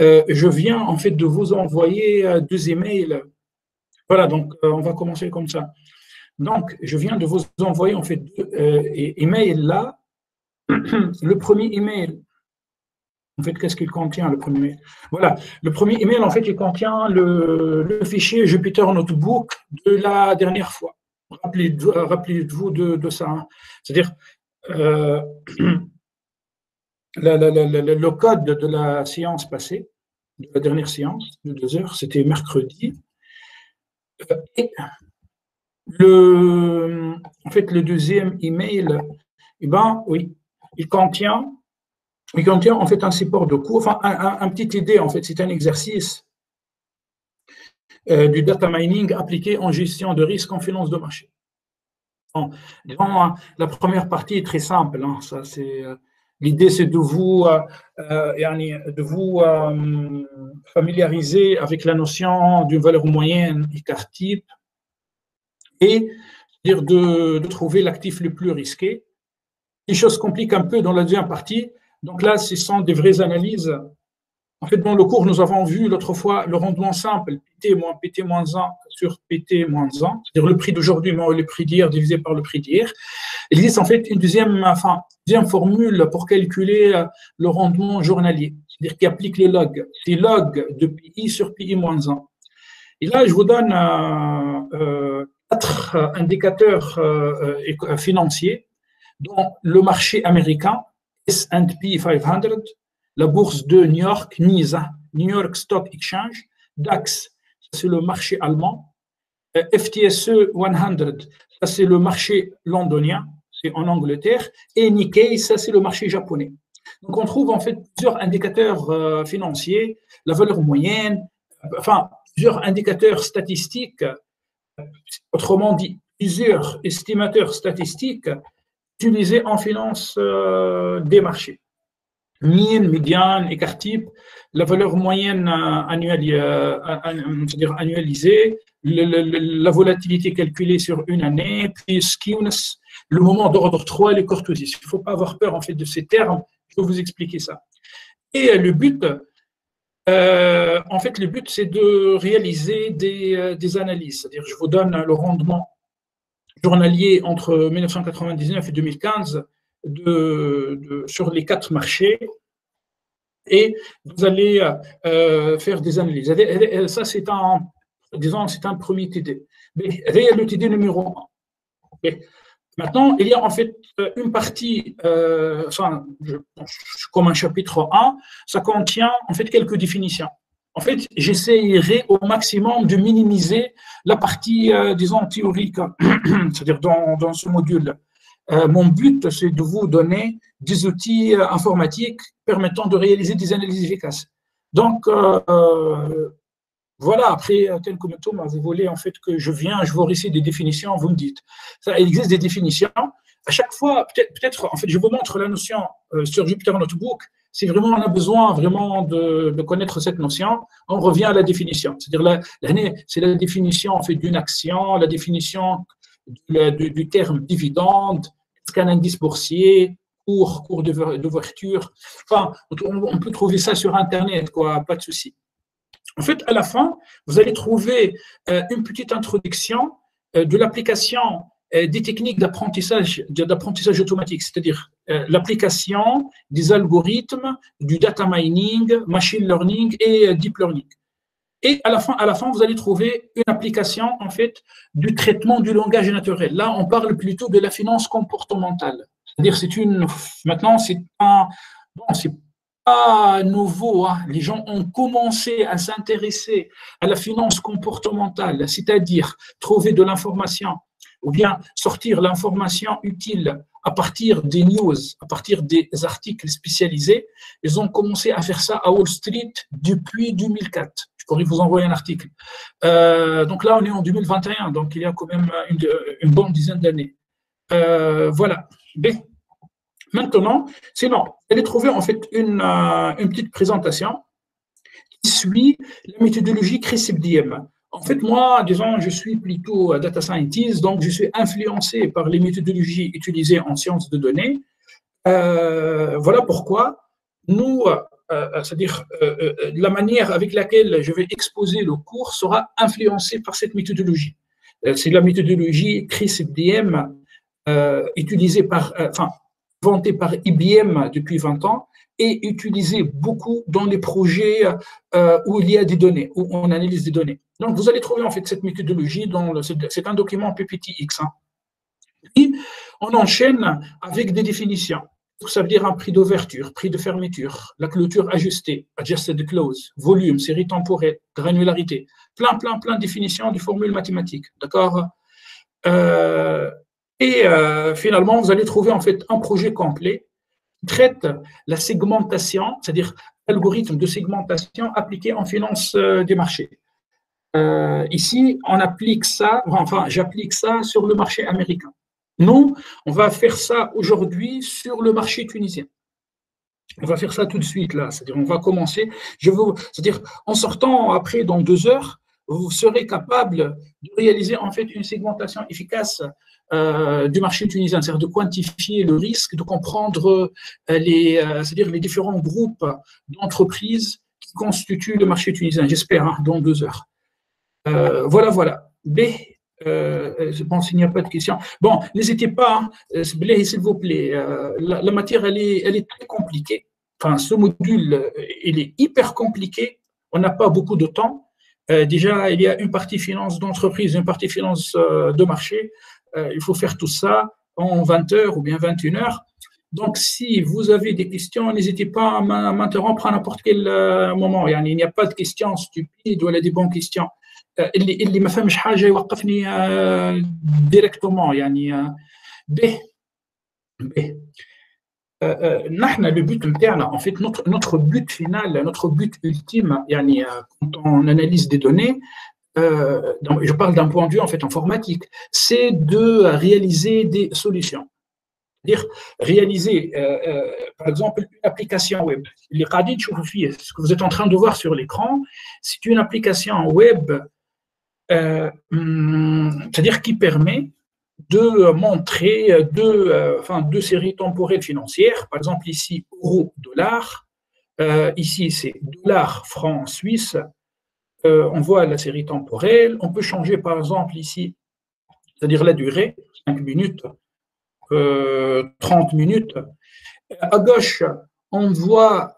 je viens en fait de vous envoyer deux emails. Voilà, donc on va commencer comme ça. Donc, je viens de vous envoyer en fait deux emails là. Le premier email, en fait, qu'est-ce qu'il contient, le premier email? Voilà, le premier email, en fait, il contient le fichier Jupyter Notebook de la dernière fois. Rappelez-vous de ça. Hein. C'est-à-dire, le code de la séance passée, de la dernière séance de 2 heures, c'était mercredi. Et en fait, le deuxième email, eh ben, oui, il contient en fait un support de cours, enfin un petite idée, en fait, c'est un exercice du data mining appliqué en gestion de risque en finance de marché. Bon, disons, la première partie est très simple, hein, ça c'est l'idée, c'est de vous familiariser avec la notion d'une valeur moyenne écart type et dire de trouver l'actif le plus risqué. Les choses se compliquent un peu dans la deuxième partie. Donc là, ce sont des vraies analyses. En fait, dans le cours, nous avons vu l'autre fois le rendement simple, PT moins PT-1 sur PT-1, c'est-à-dire le prix d'aujourd'hui moins le prix d'hier divisé par le prix d'hier. Il existe en fait une deuxième formule pour calculer le rendement journalier, c'est-à-dire qui applique les logs. C'est log de PI sur PI-1. Et là, je vous donne 4 indicateurs financiers dont le marché américain, S&P 500, la bourse de New York, NYSE, New York Stock Exchange, DAX, c'est le marché allemand, FTSE 100, ça c'est le marché londonien, c'est en Angleterre, et Nikkei, ça c'est le marché japonais. Donc on trouve en fait plusieurs indicateurs financiers, la valeur moyenne, enfin plusieurs indicateurs statistiques, autrement dit plusieurs estimateurs statistiques utilisés en finance des marchés. Mean, médiane, écart type, la valeur moyenne c'est-à-dire annualisée, la volatilité calculée sur une année, puis skewness, le moment d'ordre 3, les cortosis. Il ne faut pas avoir peur en fait de ces termes, je vais vous expliquer ça. Et le but, c'est de réaliser des analyses. C'est-à-dire, je vous donne le rendement journalier entre 1999 et 2015 sur les 4 marchés, et vous allez faire des analyses. Ça, c'est un premier TD. Mais le TD numéro 1. Okay. Maintenant, il y a en fait une partie, comme un chapitre 1, ça contient en fait quelques définitions. En fait, j'essaierai au maximum de minimiser la partie, théorique, c'est-à-dire dans ce module. Mon but, c'est de vous donner des outils informatiques permettant de réaliser des analyses efficaces. Donc, voilà, après, tel que vous voulez en fait que je vous récite des définitions, vous me dites. Ça, il existe des définitions. À chaque fois, peut-être, en fait, je vous montre la notion sur Jupyter Notebook. Si vraiment on a besoin vraiment de connaître cette notion, on revient à la définition. C'est-à-dire, c'est la définition en fait d'une action, la définition du terme dividende, est-ce qu'un indice boursier, cours d'ouverture. Enfin, on peut trouver ça sur Internet, quoi, pas de souci. En fait, à la fin, vous allez trouver une petite introduction de l'application des techniques d'apprentissage automatique, c'est-à-dire l'application des algorithmes, du data mining, machine learning et deep learning. Et à la fin, vous allez trouver une application en fait du traitement du langage naturel. Là, on parle plutôt de la finance comportementale. C'est-à-dire, maintenant, c'est pas nouveau. Hein. Les gens ont commencé à s'intéresser à la finance comportementale, c'est-à-dire trouver de l'information ou bien sortir l'information utile à partir des news, à partir des articles spécialisés. Ils ont commencé à faire ça à Wall Street depuis 2004. Je pourrais vous envoyer un article. Donc là, on est en 2021, donc il y a quand même une bonne dizaine d'années. Voilà. Maintenant, sinon, vous allez trouver en fait une petite présentation qui suit la méthodologie CRISP-DM. En fait, moi, disons, je suis plutôt data scientist, donc je suis influencé par les méthodologies utilisées en sciences de données. Voilà pourquoi nous c'est-à-dire la manière avec laquelle je vais exposer le cours sera influencée par cette méthodologie. C'est la méthodologie CRISP-DM utilisée enfin, inventée par IBM depuis 20 ans et utilisée beaucoup dans les projets où il y a des données, où on analyse des données. Donc, vous allez trouver en fait cette méthodologie c'est un document PPTX. Hein. Et on enchaîne avec des définitions. Ça veut dire un prix d'ouverture, prix de fermeture, la clôture ajustée, adjusted close, volume, série temporelle, granularité, plein de définitions, de formules mathématiques, d'accord. Finalement, vous allez trouver en fait un projet complet qui traite la segmentation, c'est-à-dire l'algorithme de segmentation appliqué en finance des marchés. Ici, on applique ça, enfin, j'applique ça sur le marché américain. Nous, on va faire ça aujourd'hui sur le marché tunisien. On va faire ça tout de suite, là. C'est-à-dire, on va commencer. C'est-à-dire, en sortant après, dans 2 heures, vous serez capable de réaliser en fait une segmentation efficace du marché tunisien, c'est-à-dire de quantifier le risque, de comprendre c'est-à-dire les différents groupes d'entreprises qui constituent le marché tunisien. J'espère, hein, dans 2 heures. Voilà. B. Je pense qu'il n'y a pas de questions. Bon, n'hésitez pas, hein, s'il vous plaît. La matière, elle est très compliquée. Enfin, ce module, il est hyper compliqué. On n'a pas beaucoup de temps. Déjà, il y a une partie finance d'entreprise, une partie finance de marché. Il faut faire tout ça en 20 heures ou bien 21 heures. Donc, si vous avez des questions, n'hésitez pas à m'interrompre à n'importe quel moment. Il n'y a pas de questions stupides ou des bonnes questions. اللي ما فهمش حاجه يوقفني ديريكتومون يعني به نحن le but نتاعنا en fait notre but final, notre but ultime يعني quand on analyse des données, je parle d'un point de vue en fait informatique, c'est de réaliser des solutions. C'est-à-dire réaliser par exemple une application web. Les قاعدين تشوفوا فيه, ce que vous êtes en train de voir sur l'écran, c'est une application web c'est-à-dire qui permet de montrer deux séries temporelles financières. Par exemple, ici, euro-dollar. Ici, c'est dollar-franc suisse. On voit la série temporelle. On peut changer, par exemple, ici, c'est-à-dire la durée, 5 minutes, 30 minutes. À gauche, on voit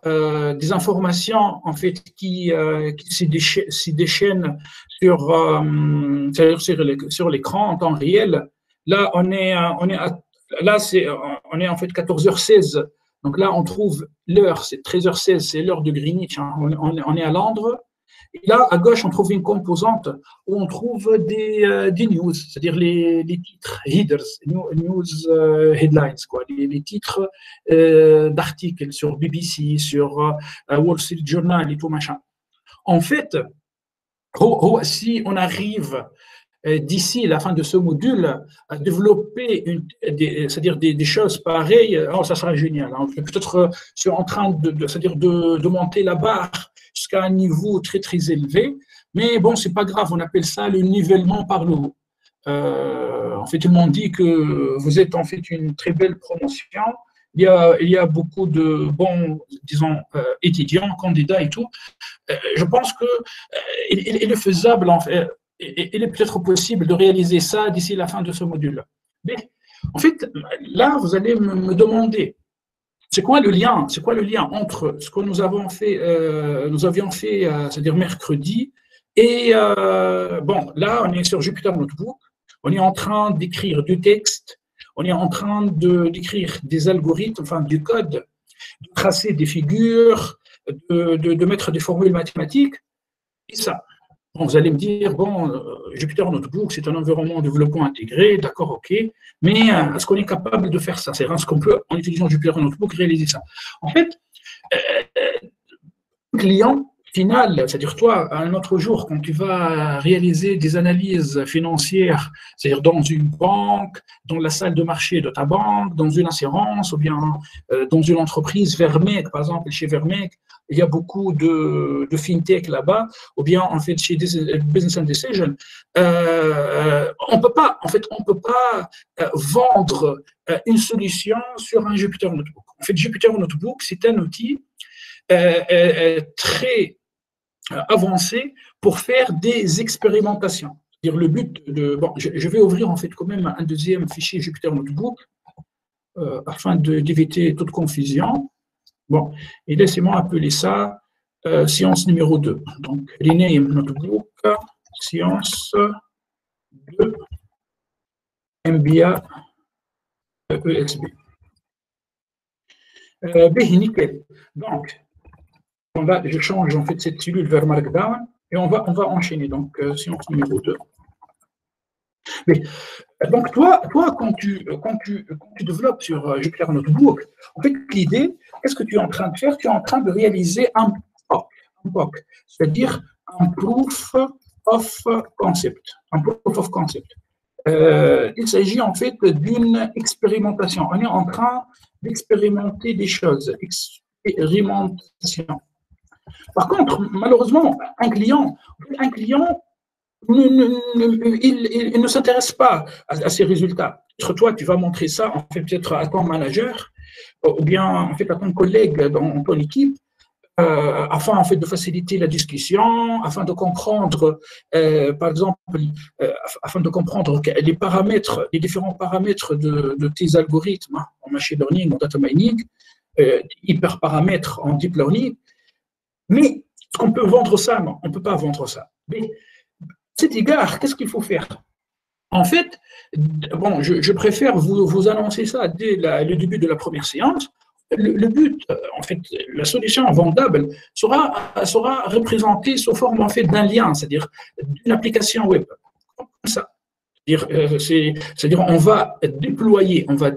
des informations en fait qui se déchaînent sur l'écran en temps réel. Là, on est en fait 14h16. Donc là, on trouve l'heure, c'est 13h16, c'est l'heure de Greenwich. Hein. On est à Londres. Et là, à gauche, on trouve une composante où on trouve des news, c'est-à-dire les titres, headers, news headlines, quoi, les titres d'articles sur BBC, sur Wall Street Journal et tout machin. En fait, si on arrive d'ici la fin de ce module à développer c'est-à-dire des choses pareilles, oh, ça sera génial. Hein. Peut-être je suis en train c'est-à-dire de monter la barre jusqu'à un niveau très très élevé, mais bon, c'est pas grave, on appelle ça le nivellement par le haut. En fait, tout le monde dit que vous êtes en fait une très belle promotion. Il y a beaucoup de bons, disons, étudiants, candidats et tout. Je pense que il est faisable, en fait, il est peut-être possible de réaliser ça d'ici la fin de ce module. Mais en fait, là, vous allez me demander, c'est quoi le lien entre ce que nous avions fait, c'est-à-dire mercredi, et bon, là, on est sur Jupyter Notebook, on est en train d'écrire du texte, on est en train d'écrire des algorithmes, enfin du code, de tracer des figures, de mettre des formules mathématiques, et ça. Bon, vous allez me dire, bon, Jupyter Notebook, c'est un environnement de développement intégré, d'accord, ok, mais est-ce qu'on est capable de faire ça? C'est-à-dire, est-ce qu'on peut, en utilisant Jupyter Notebook, réaliser ça? En fait, le client final, c'est-à-dire toi, un autre jour, quand tu vas réaliser des analyses financières, c'est-à-dire dans une banque, dans la salle de marché de ta banque, dans une assurance, ou bien dans une entreprise, Vermec, par exemple, chez Vermec, il y a beaucoup de fintech là-bas, ou bien en fait chez Business and Decision, on peut pas vendre une solution sur un Jupyter Notebook. En fait, Jupyter Notebook, c'est un outil très avancé pour faire des expérimentations. C'est-à-dire le but de… Bon, je vais ouvrir en fait quand même un deuxième fichier Jupyter Notebook afin d'éviter toute confusion. Bon, et laissez-moi appeler ça séance numéro 2. Donc, rename Notebook, séance 2, MBA EXB. Nickel. Donc, je change en fait cette cellule vers Markdown et on va enchaîner. Donc, séance numéro 2. Mais, donc, toi quand tu développes sur Jupyter Notebook, en fait, l'idée, qu'est-ce que tu es en train de faire? Tu es en train de réaliser un POC, c'est-à-dire un Proof of Concept. Il s'agit en fait d'une expérimentation. On est en train d'expérimenter des choses. Expérimentation. Par contre, malheureusement, un client il ne s'intéresse pas à ces résultats. Toi, tu vas montrer ça en fait peut-être à ton manager ou bien en fait à ton collègue dans ton équipe afin en fait de faciliter la discussion, afin de comprendre, par exemple, afin de comprendre les paramètres, les différents paramètres de tes algorithmes en machine learning, en data mining, hyperparamètres en deep learning. Mais est-ce qu'on peut vendre ça? Non, on ne peut pas vendre ça. Mais à cet égard, qu'est-ce qu'il faut faire? En fait, bon, je préfère vous annoncer ça dès le début de la première séance. Le but, en fait, la solution vendable sera représentée sous forme en fait d'un lien, c'est-à-dire d'une application web, comme ça. C'est-à-dire, on va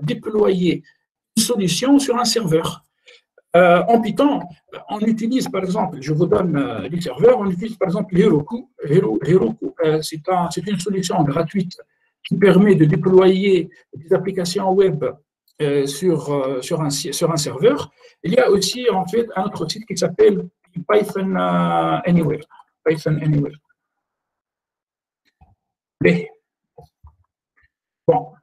déployer une solution sur un serveur. En Python, on utilise par exemple, je vous donne les serveurs, on utilise par exemple Heroku. Heroku, c'est une solution gratuite qui permet de déployer des applications web sur un serveur. Il y a aussi en fait un autre site qui s'appelle Python Anywhere. Python Anywhere. Mais, bon.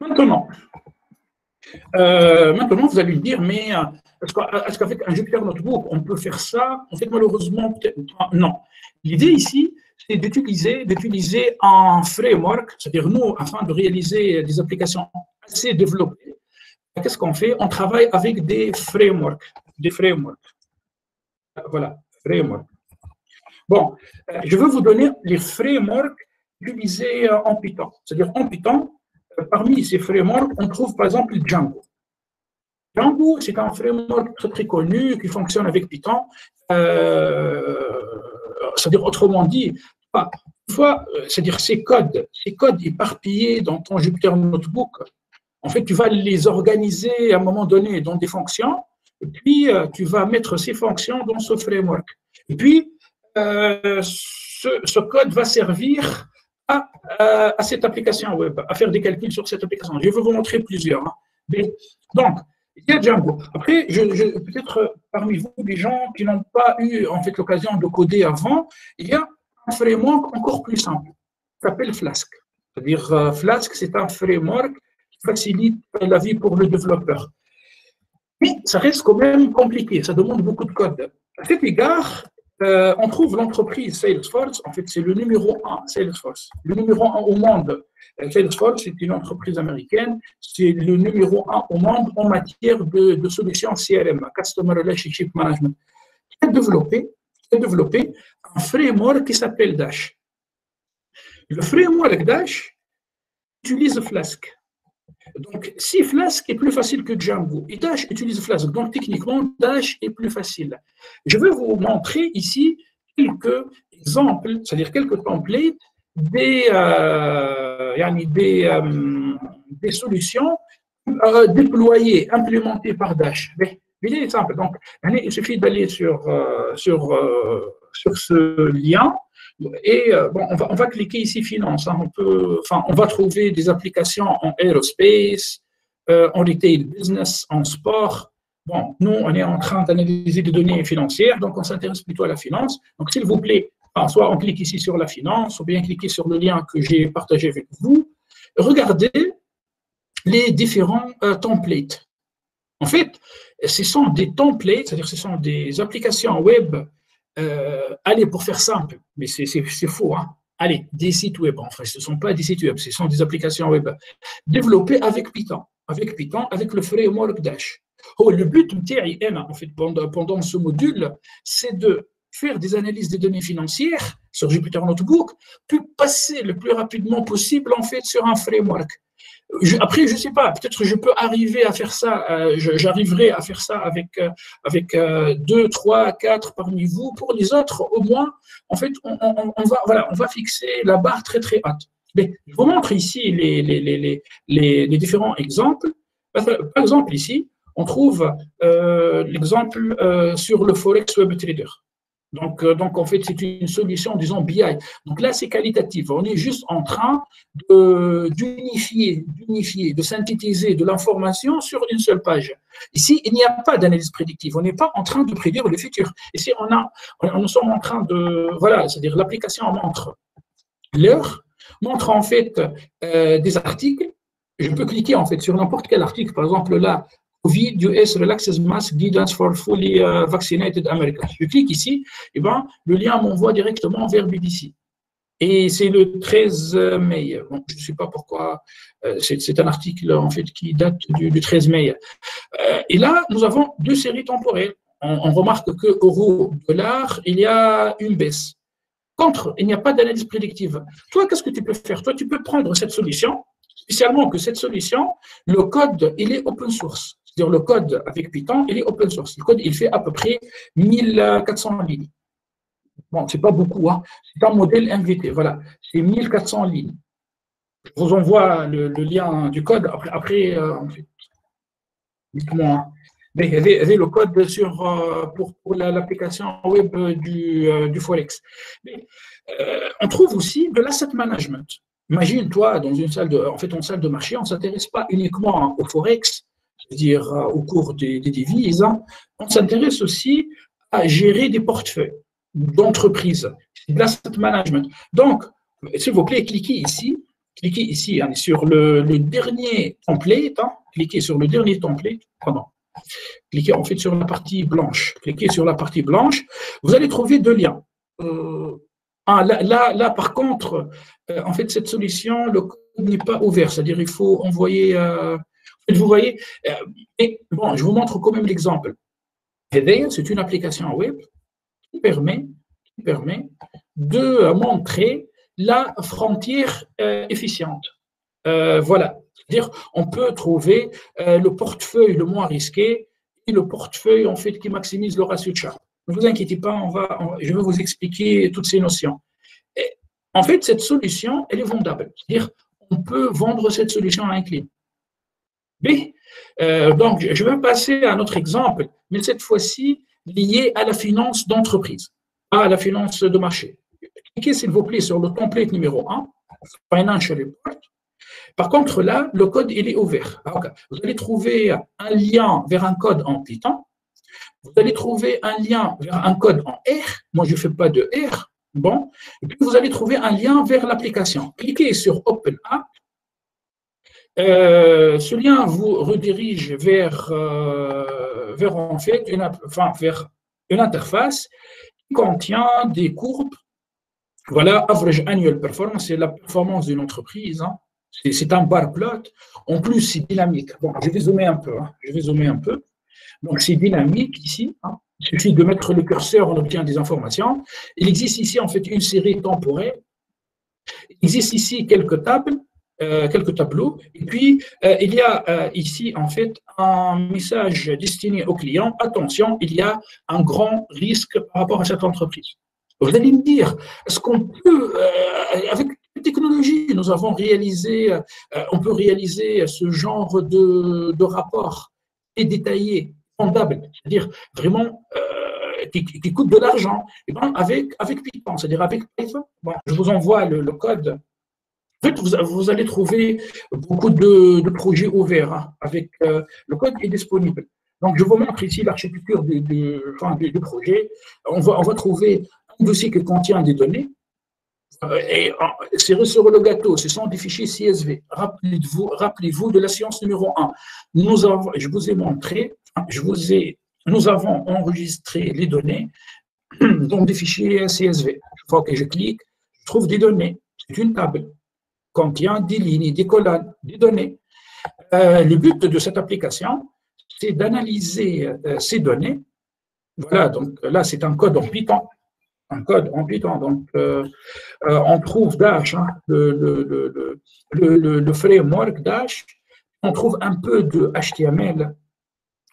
Maintenant, vous allez me dire, mais est-ce qu'avec un Jupyter Notebook, on peut faire ça? En fait, malheureusement, non. L'idée ici, c'est d'utiliser un framework, c'est-à-dire nous, afin de réaliser des applications assez développées, qu'est-ce qu'on fait? On travaille avec des frameworks. Voilà, frameworks. Bon, je veux vous donner les frameworks utilisés en Python. C'est-à-dire en Python, parmi ces frameworks, on trouve par exemple Django. Django, c'est un framework très, très connu qui fonctionne avec Python. C'est-à-dire, autrement dit, c'est-à-dire ces codes éparpillés dans ton Jupyter Notebook, en fait, tu vas les organiser à un moment donné dans des fonctions, et puis tu vas mettre ces fonctions dans ce framework. Et puis, ce code va servir à cette application web, à faire des calculs sur cette application. Je vais vous montrer plusieurs. Donc, il y a Django. Après, peut-être parmi vous, des gens qui n'ont pas eu en fait l'occasion de coder avant, il y a un framework encore plus simple, qui s'appelle Flask. C'est-à-dire, Flask, c'est un framework qui facilite la vie pour le développeur. Mais ça reste quand même compliqué, ça demande beaucoup de code. À cet égard, on trouve l'entreprise Salesforce, en fait, c'est le numéro 1, Salesforce. Le numéro 1 au monde. Salesforce, c'est une entreprise américaine, c'est le numéro 1 au monde en matière de solutions CRM, Customer Relationship Management, qui a développé un framework qui s'appelle Dash. Le framework Dash utilise Flask. Donc, si Flask est plus facile que Django et Dash utilise Flask, donc techniquement, Dash est plus facile. Je vais vous montrer ici quelques exemples, c'est-à-dire quelques templates des solutions déployées, implémentées par Dash. Mais il est simple. Donc, il suffit d'aller sur ce lien. Et bon, on va cliquer ici finance. On va trouver des applications en aerospace, en retail business, en sport. Bon, nous, on est en train d'analyser des données financières, donc on s'intéresse plutôt à la finance. Donc, s'il vous plaît, soit on clique ici sur la finance, ou bien cliquez sur le lien que j'ai partagé avec vous. Regardez les différents templates. En fait, ce sont des templates, c'est-à-dire ce sont des applications web. Allez, pour faire simple, mais c'est faux, hein. Allez, des sites web, en fait, ce ne sont pas des sites web, ce sont des applications web développées avec Python, avec le framework Dash. Oh, le but, en fait, pendant ce module, c'est de faire des analyses des données financières sur Jupyter Notebook, puis passer le plus rapidement possible, en fait, sur un framework. Après, je ne sais pas, peut-être que je peux arriver à faire ça, j'arriverai à faire ça avec 2, 3, 4 parmi vous. Pour les autres, au moins, en fait, on va fixer la barre très, très haute. Mais je vous montre ici les différents exemples. Par exemple, ici, on trouve l'exemple sur le Forex Web Trader. Donc, en fait, c'est une solution, disons, BI. Donc là, c'est qualitatif. On est juste en train d'unifier, de synthétiser de l'information sur une seule page. Ici, il n'y a pas d'analyse prédictive. On n'est pas en train de prédire le futur. Ici, nous sommes en train de… Voilà, c'est-à-dire l'application montre l'heure, montre en fait des articles. Je peux cliquer en fait sur n'importe quel article. Par exemple, là, COVID US Relaxes Mask Guidance for Fully Vaccinated Americans. Je clique ici, et ben, le lien m'envoie directement vers BBC. Et c'est le 13 mai. Bon, je ne sais pas pourquoi, c'est un article en fait qui date du 13 mai. Et là, nous avons deux séries temporelles. On remarque que euro-dollar, il y a une baisse. Contre, il n'y a pas d'analyse prédictive. Toi, qu'est-ce que tu peux faire? Toi, tu peux prendre cette solution, spécialement que cette solution, le code, il est open source. C'est-à-dire le code avec Python, il est open source. Le code, il fait à peu près 1400 lignes. Bon, c'est pas beaucoup, hein. C'est un modèle MVT, voilà. C'est 1400 lignes. Je vous envoie le lien du code. Après en fait, dites-moi. Mais il y avait le code pour l'application web du Forex. Mais, on trouve aussi de l'asset management. Imagine-toi, dans une salle en salle de marché, on ne s'intéresse pas uniquement au Forex, c'est-à-dire au cours des devises, hein. On s'intéresse aussi à gérer des portefeuilles d'entreprises, de l'asset management. Donc, s'il vous plaît, cliquez ici hein, sur le dernier template, hein, cliquez sur le dernier template, pardon. Cliquez en fait sur la partie blanche. Cliquez sur la partie blanche. Vous allez trouver deux liens. Là, par contre, en fait, cette solution, le code n'est pas ouvert. C'est-à-dire, il faut envoyer. Vous voyez. Et bon, je vous montre quand même l'exemple. C'est une application web qui permet de montrer la frontière efficiente. Voilà. C'est-à-dire, on peut trouver le portefeuille le moins risqué et le portefeuille en fait qui maximise le ratio de Sharpe. Ne vous inquiétez pas, je vais vous expliquer toutes ces notions. Et, en fait, cette solution, elle est vendable. C'est-à-dire, on peut vendre cette solution à un client. Mais, donc, je vais passer à un autre exemple, mais cette fois-ci lié à la finance d'entreprise, à la finance de marché. Cliquez, s'il vous plaît, sur le template numéro 1, Financial Report. Par contre, là, le code, il est ouvert. Okay. Vous allez trouver un lien vers un code en Python. Vous allez trouver un lien vers un code en R. Moi, je ne fais pas de R. Bon. Et puis, vous allez trouver un lien vers l'application. Cliquez sur Open App. Ce lien vous redirige vers en fait, vers une interface qui contient des courbes. Voilà, Average Annual Performance, c'est la performance d'une entreprise. Hein. C'est un bar plot. En plus, c'est dynamique. Bon, je vais zoomer un peu. Hein. Donc, c'est dynamique ici. Hein. Il suffit de mettre le curseur, on obtient des informations. Il existe ici, en fait, une série temporelle. Il existe ici quelques tables, quelques tableaux. Et puis, il y a ici, en fait, un message destiné au client. Attention, il y a un grand risque par rapport à cette entreprise. Vous allez me dire, est-ce qu'on peut, avec la technologie, nous avons réalisé, on peut réaliser ce genre de rapport et détaillé, fondable, c'est-à-dire vraiment qui coûte de l'argent, et bien avec Python, c'est-à-dire avec Python. Bon, je vous envoie le code. En fait, vous allez trouver beaucoup de projets ouverts. Hein, avec le code est disponible. Donc, je vous montre ici l'architecture du projet. On va trouver un dossier qui contient des données. Cerise sur le gâteau, ce sont des fichiers CSV. Rappelez-vous de la séance numéro 1. Je vous ai montré, nous avons enregistré les données dans des fichiers CSV. Une fois que je clique, je trouve des données. C'est une table. Contient des lignes, des colonnes, des données. Le but de cette application, c'est d'analyser ces données. Voilà, donc là, c'est un code en Python. Un code en Python. Donc, on trouve Dash, hein, le framework Dash. On trouve un peu de HTML.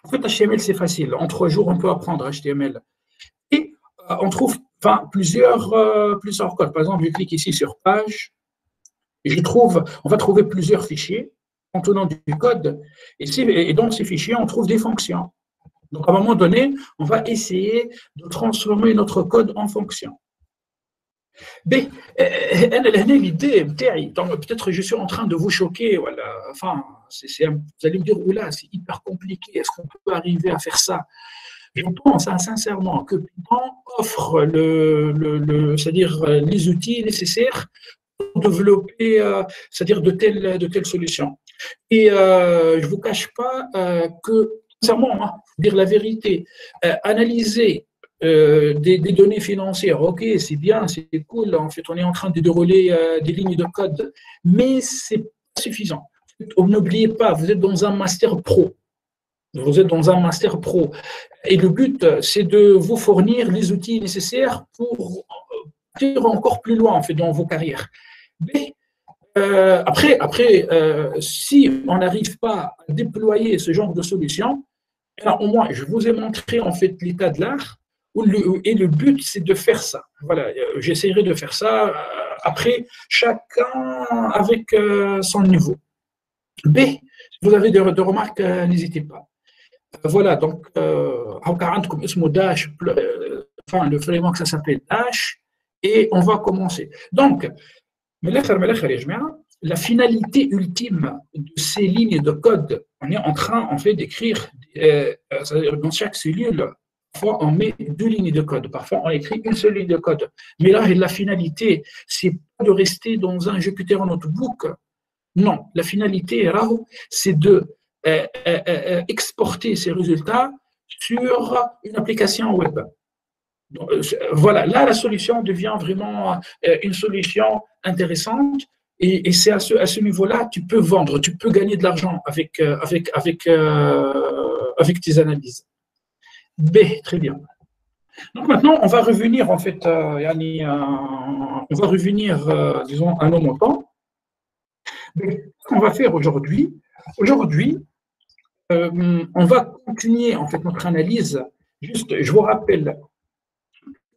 En fait, HTML, c'est facile. En 3 jours, on peut apprendre HTML. Et on trouve plusieurs codes. Par exemple, je clique ici sur page. Et on va trouver plusieurs fichiers contenant du code. Et dans ces fichiers, on trouve des fonctions. Donc, à un moment donné, on va essayer de transformer notre code en fonction. Mais l'idée, peut-être je suis en train de vous choquer. Voilà. Enfin, vous allez me dire, oula, c'est hyper compliqué. Est-ce qu'on peut arriver à faire ça? Je pense sincèrement que Python offre c'est-à-dire les outils nécessaires pour développer, c'est-à-dire de telles solutions. Et je ne vous cache pas que, sincèrement, hein, dire la vérité, analyser des données financières, ok, c'est bien, c'est cool, en fait, on est en train de dérouler des lignes de code, mais ce n'est pas suffisant. N'oubliez pas, vous êtes dans un master pro. Vous êtes dans un master pro. Et le but, c'est de vous fournir les outils nécessaires pour ir encore plus loin, en fait, dans vos carrières. Mais après, si on n'arrive pas à déployer ce genre de solution, alors au moins, je vous ai montré en fait l'état de l'art, et le but, c'est de faire ça. Voilà, j'essaierai de faire ça. Après, chacun avec son niveau. Mais si vous avez des remarques, n'hésitez pas. Voilà, donc, comme Dash, enfin, le framework, ça s'appelle Dash, et on va commencer. Donc, la finalité ultime de ces lignes de code, on est en train, en fait, d'écrire, dans chaque cellule, parfois on met 2 lignes de code, parfois on écrit une seule ligne de code. Mais là, la finalité, c'est pas de rester dans un Jupyter Notebook. Non, la finalité, c'est de exporter ces résultats sur une application web. Donc, voilà, là, la solution devient vraiment une solution intéressante, et c'est à ce niveau-là, tu peux vendre, tu peux gagner de l'argent avec tes analyses. B, très bien. Donc maintenant, on va revenir, en fait, disons, à nos montants. Ce qu'on va faire aujourd'hui, on va continuer, en fait, notre analyse. Juste, je vous rappelle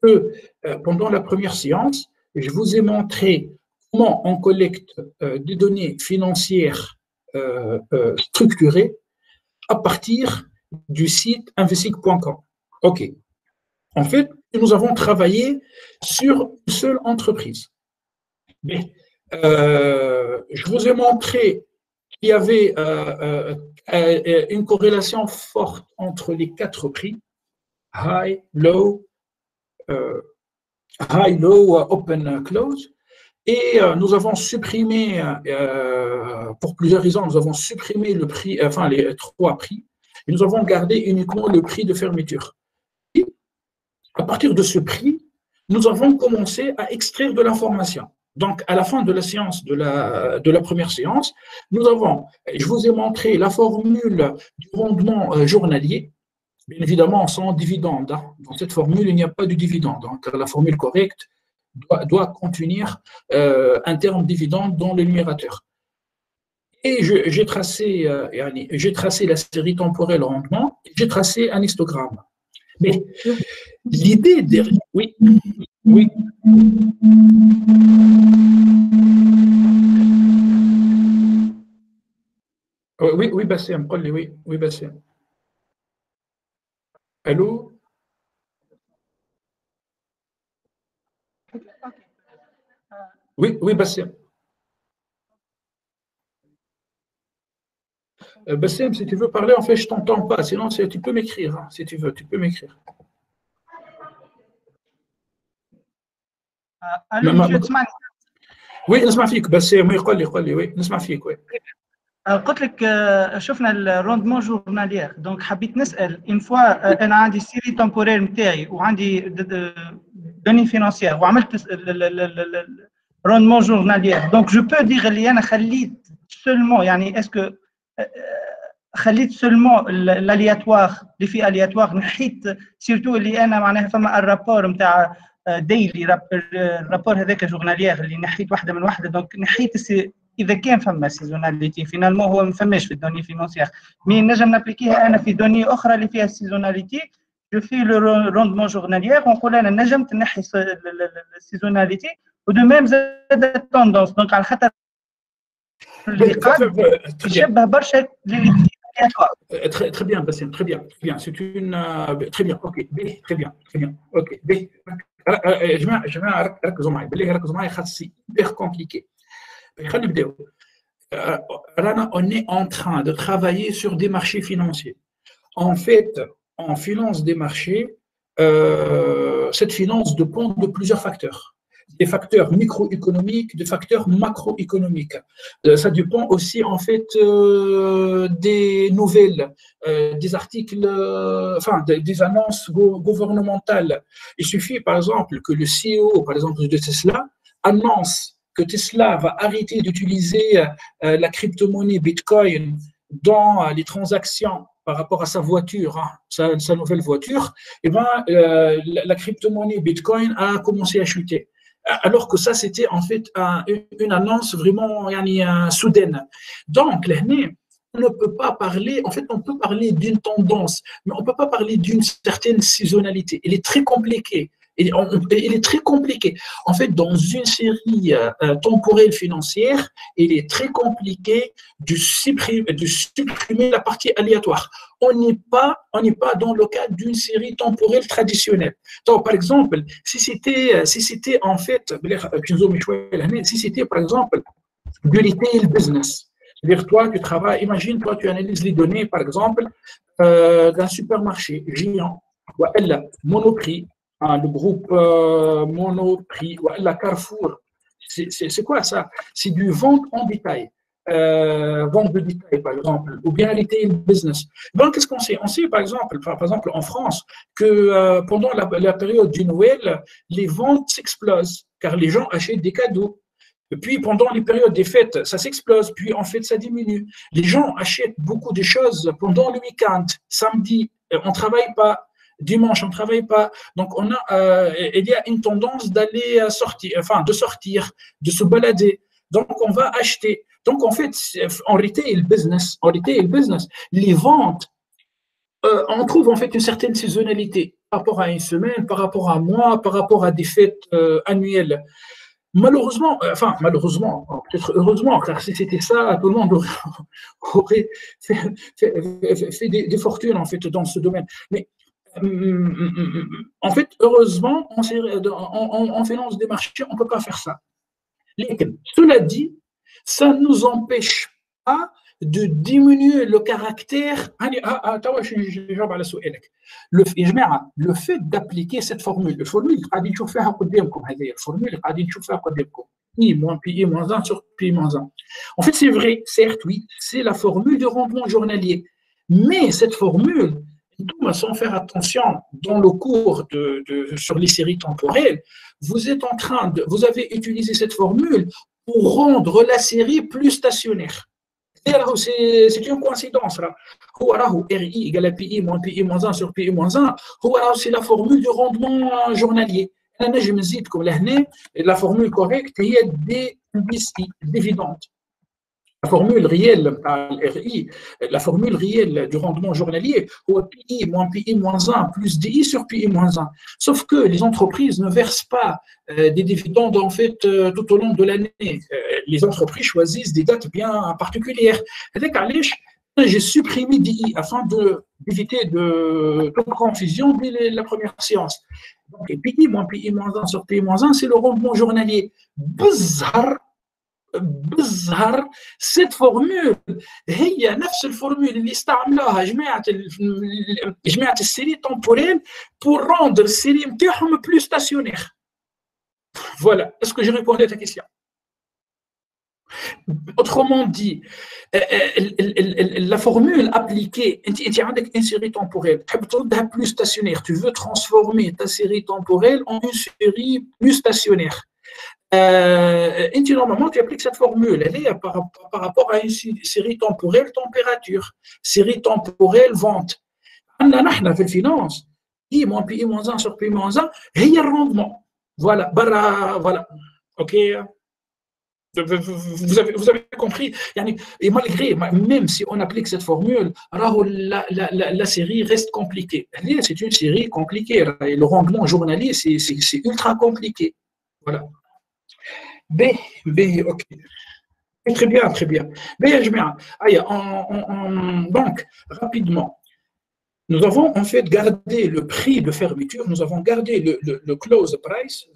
que pendant la première séance, je vous ai montré comment on collecte des données financières structurées à partir du site investig.com. OK. En fait, nous avons travaillé sur une seule entreprise. Mais je vous ai montré qu'il y avait une corrélation forte entre les 4 prix, high, low, open, close. Et nous avons supprimé, pour plusieurs raisons, nous avons supprimé le prix, enfin les 3 prix, et nous avons gardé uniquement le prix de fermeture. Et à partir de ce prix, nous avons commencé à extraire de l'information. Donc, à la fin de la séance, de la première séance, je vous ai montré la formule du rendement journalier, bien évidemment sans dividende. Hein. Dans cette formule, il n'y a pas de dividende. Donc, la formule correcte doit contenir un terme dividende dans le numérateur. Et j'ai tracé la série temporelle rendement, et j'ai tracé un histogramme. Mais l'idée derrière… Oui, oui. Oui, oui, Bassem, oui, oui, Bassem. Allô? Oui, oui, Bassem. Bassem, si tu veux parler, en fait, je ne t'entends pas. Sinon, tu peux m'écrire, hein, si tu veux, tu peux m'écrire. الو مسيو تسمعني؟ وي نسمع فيك بس ما يقول لي وي نسمع فيك وي. قلت لك شفنا الروندمون جورناليير دونك حبيت نسال اون فوا انا عندي سيري تمبورير نتاعي وعندي دوني فينانسيير وعملت روندمون جورناليير دونك جو بو دير اللي انا خليت سولمون يعني اسكو خليت سولمون الالياتوار اللي في الياتوار نحيت سيرتو اللي انا معناها فما الرابور نتاع ديلي الرابور هذاك جورناليير اللي نحيت واحده من واحده دونك نحيت اذا كان فما سيزوناليتي فينالمون هو ما فماش في الدوني فينانسيير مي نجم نابليكيها انا في دوني اخرى اللي فيها سيزوناليتي جو في لو روندمون جورناليير ونقول انا نجم تنحي السيزوناليتي ودو ميم زاد التوندونس دونك على خاطر اللي قاعد يشبه برشا Très bien, Bassem, très bien. C'est une. Très bien, ok. Très bien. Ok. Je vais ركزوا معي خاصي hyper compliqué. خلينا نبداو. On est en train de travailler sur des marchés financiers. En fait, en finance des marchés, cette finance dépend de plusieurs facteurs. Des facteurs microéconomiques, des facteurs macroéconomiques. Ça dépend aussi en fait des nouvelles, des articles, enfin des annonces gouvernementales. Il suffit par exemple que le CEO, par exemple de Tesla, annonce que Tesla va arrêter d'utiliser la crypto-monnaie Bitcoin dans les transactions par rapport à sa voiture, sa nouvelle voiture, et ben, la crypto-monnaie Bitcoin a commencé à chuter. Alors que ça, c'était en fait une annonce vraiment soudaine. Donc, on ne peut pas parler, en fait, on peut parler d'une tendance, mais on ne peut pas parler d'une certaine saisonnalité. Elle est très compliquée. Il est très compliqué. En fait, dans une série temporelle financière, il est très compliqué de supprimer la partie aléatoire. On n'est pas dans le cadre d'une série temporelle traditionnelle. Donc, par exemple, si c'était en fait, si c'était par exemple de retail business, c'est-à-dire toi, tu travailles, imagine, toi, tu analyses les données, par exemple, d'un supermarché géant, ou Monoprix, le groupe Monoprix, ou la Carrefour. C'est quoi ça? C'est du vente en détail. Vente de détail, par exemple, ou bien retail business. Donc, qu'est-ce qu'on sait? On sait, par exemple, en France, que pendant la période du Noël, les ventes s'explosent, car les gens achètent des cadeaux. Et puis, pendant les périodes des fêtes, ça s'explose, puis en fait, ça diminue. Les gens achètent beaucoup de choses pendant le week-end. Samedi, on ne travaille pas. Dimanche, on ne travaille pas. Donc, il y a une tendance d'aller sortir, de se balader. Donc, on va acheter. Donc, en fait, en retail business, les ventes, on trouve en fait une certaine saisonnalité par rapport à une semaine, par rapport à un mois, par rapport à des fêtes annuelles. Malheureusement, peut-être heureusement, car si c'était ça, tout le monde aurait fait des fortunes en fait dans ce domaine. Mais en fait, heureusement, en finance des marchés, on ne peut pas faire ça. Cela dit, ça ne nous empêche pas de diminuer le caractère. Le fait d'appliquer cette formule, I moins PI moins 1 sur PI moins 1. En fait, c'est vrai, certes, oui, c'est la formule de rendement journalier. Mais cette formule, sans faire attention dans le cours sur les séries temporelles, vous avez utilisé cette formule pour rendre la série plus stationnaire. C'est une coïncidence là. RI égale à PI moins PI moins 1 sur PI moins 1, c'est la formule de rendement journalier. La formule correcte est des dividendes. La formule réelle RI, la formule réelle du rendement journalier, PI moins 1 plus DI sur PI moins 1. Sauf que les entreprises ne versent pas des dividendes en fait tout au long de l'année. Les entreprises choisissent des dates bien particulières. J'ai supprimé DI afin d'éviter toute confusion dès la première séance. Donc, PI moins 1 sur PI moins 1, c'est le rendement journalier. Cette formule هي نفس الفورمule اللي استعملوها جماعة السيري temporelle pour rendre السيري نتاعهم plus stationnaire. Voilà. Est-ce que j'ai répondu à ta question? Autrement dit, la formule appliquée, tu as une série temporelle, plus stationnaire, tu veux transformer ta série temporelle en une série plus stationnaire. Normalement, tu appliques cette formule, elle est par rapport à une série temporelle température, série temporelle vente. On a fait la finance, I moins P moins 1 sur P moins 1, il y a le rendement. Voilà, voilà. OK. Vous avez compris. Et malgré, même si on applique cette formule, alors la série reste compliquée. C'est une série compliquée. Et le rendement journalier, c'est ultra compliqué. Voilà. B, OK. Très bien, très bien. B, je mets donc, rapidement, nous avons en fait gardé le prix de fermeture, nous avons gardé le close price,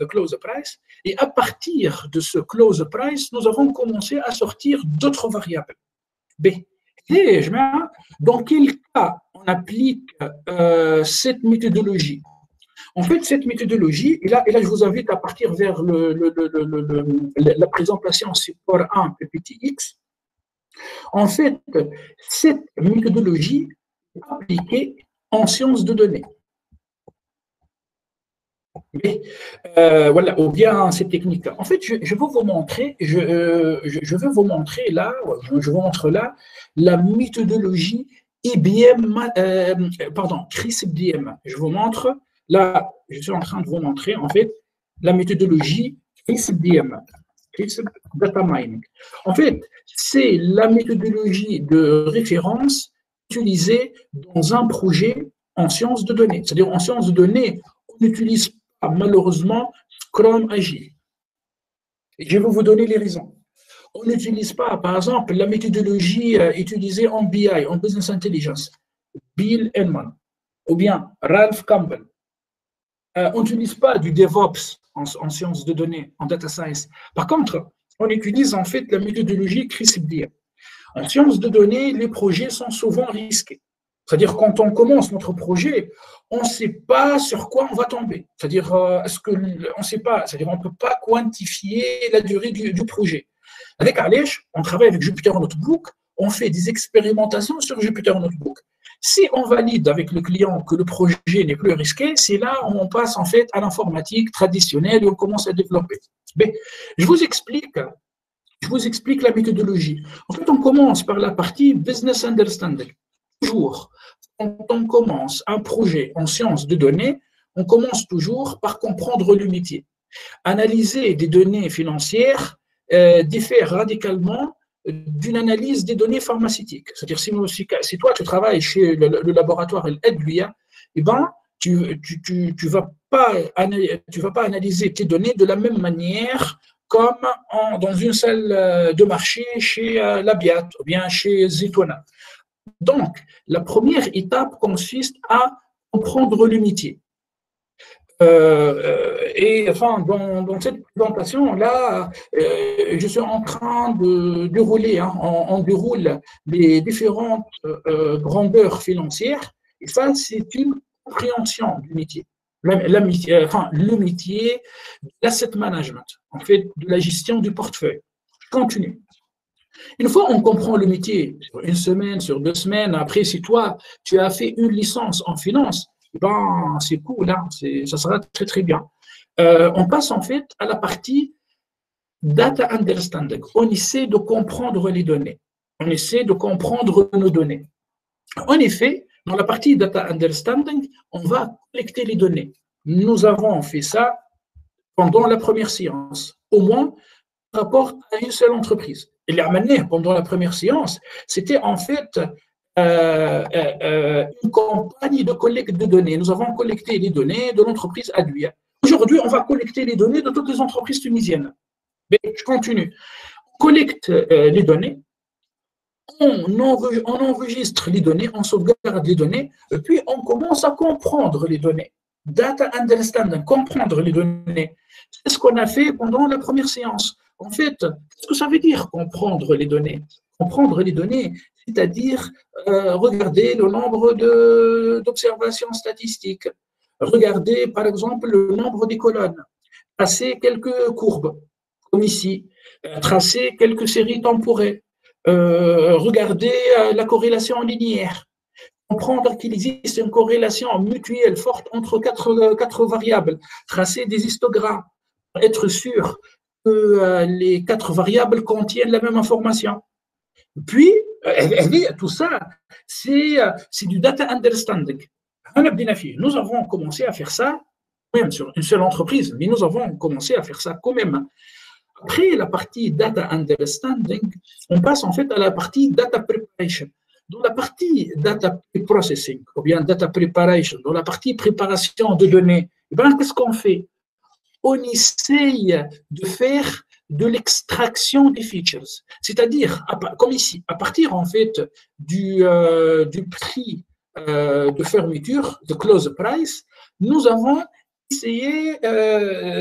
et à partir de ce close price, nous avons commencé à sortir d'autres variables. B. Et je mets dans quel cas on applique cette méthodologie? En fait, cette méthodologie, et là, je vous invite à partir vers la présentation support 1 petit x. En fait, cette méthodologie est appliquée en sciences de données. Mais, voilà, ou bien cette technique-là. En fait, je vais vous montrer, je vais vous montrer là, je vous montre là la méthodologie IBM, CRISP-DM. Je vous montre. Là, je suis en train de vous montrer, en fait, la méthodologie CRISP-DM, CRISP Data Mining. En fait, c'est la méthodologie de référence utilisée dans un projet en sciences de données. C'est-à-dire, en sciences de données, on n'utilise pas, malheureusement, Scrum Agile. Et je vais vous donner les raisons. On n'utilise pas, par exemple, la méthodologie utilisée en BI, en Business Intelligence, Bill Hellman, ou bien Ralph Campbell. On n'utilise pas du DevOps en sciences de données, en data science. Par contre, on utilise en fait la méthodologie CRISP-DM. En sciences de données, les projets sont souvent risqués. C'est-à-dire, quand on commence notre projet, on ne sait pas sur quoi on va tomber. C'est-à-dire, on ne sait pas, c'est-à-dire, on ne peut pas quantifier la durée du projet. Avec Alech, on travaille avec Jupyter Notebook, on fait des expérimentations sur Jupyter Notebook. Si on valide avec le client que le projet n'est plus risqué, c'est là où on passe en fait à l'informatique traditionnelle et on commence à développer. Mais je vous explique la méthodologie. En fait, on commence par la partie business understanding. Toujours, quand on commence un projet en sciences de données, on commence toujours par comprendre le métier. Analyser des données financières diffère radicalement d'une analyse des données pharmaceutiques. C'est-à-dire, si toi, tu travailles chez le laboratoire LEDLUIA, eh ben, tu vas pas analyser tes données de la même manière comme dans une salle de marché chez Labiat ou bien chez Zitouna. Donc, la première étape consiste à comprendre le métier. Et enfin, dans cette présentation-là, je suis en train de dérouler, on déroule les différentes grandeurs financières, et ça, c'est une compréhension du métier. Le métier de l'asset management, en fait, de la gestion du portefeuille. Je continue. Une fois on comprend le métier, sur une semaine, sur 2 semaines, après, si toi, tu as fait une licence en finance, ben, c'est cool, hein, ça sera très, très bien. On passe en fait à la partie data understanding. On essaie de comprendre les données. On essaie de comprendre nos données. En effet, dans la partie data understanding, on va collecter les données. Nous avons fait ça pendant la première séance, au moins par rapport à une seule entreprise. Et la manière, pendant la première séance, c'était en fait une campagne de collecte de données. Nous avons collecté les données de l'entreprise Adluia. Aujourd'hui, on va collecter les données de toutes les entreprises tunisiennes. Mais je continue. On collecte les données, on enregistre les données, on sauvegarde les données, et puis on commence à comprendre les données. Data understanding, comprendre les données. C'est ce qu'on a fait pendant la première séance. En fait, qu'est-ce que ça veut dire comprendre les données? Comprendre les données, c'est-à-dire regarder le nombre d'observations statistiques, regarder par exemple le nombre des colonnes, tracer quelques courbes, comme ici, tracer quelques séries temporelles, regarder la corrélation linéaire, comprendre qu'il existe une corrélation mutuelle forte entre quatre variables, tracer des histogrammes, être sûr que les 4 variables contiennent la même information. Puis, tout ça, c'est du data understanding. Nous avons commencé à faire ça, même sur une seule entreprise, mais nous avons commencé à faire ça quand même. Après la partie data understanding, on passe en fait à la partie data preparation. Dans la partie data processing, ou bien data preparation, dans la partie préparation de données, qu'est-ce qu'on fait? On essaye de faire de l'extraction des features. C'est-à-dire, comme ici, à partir en fait du prix de fermeture, de close price, nous avons essayé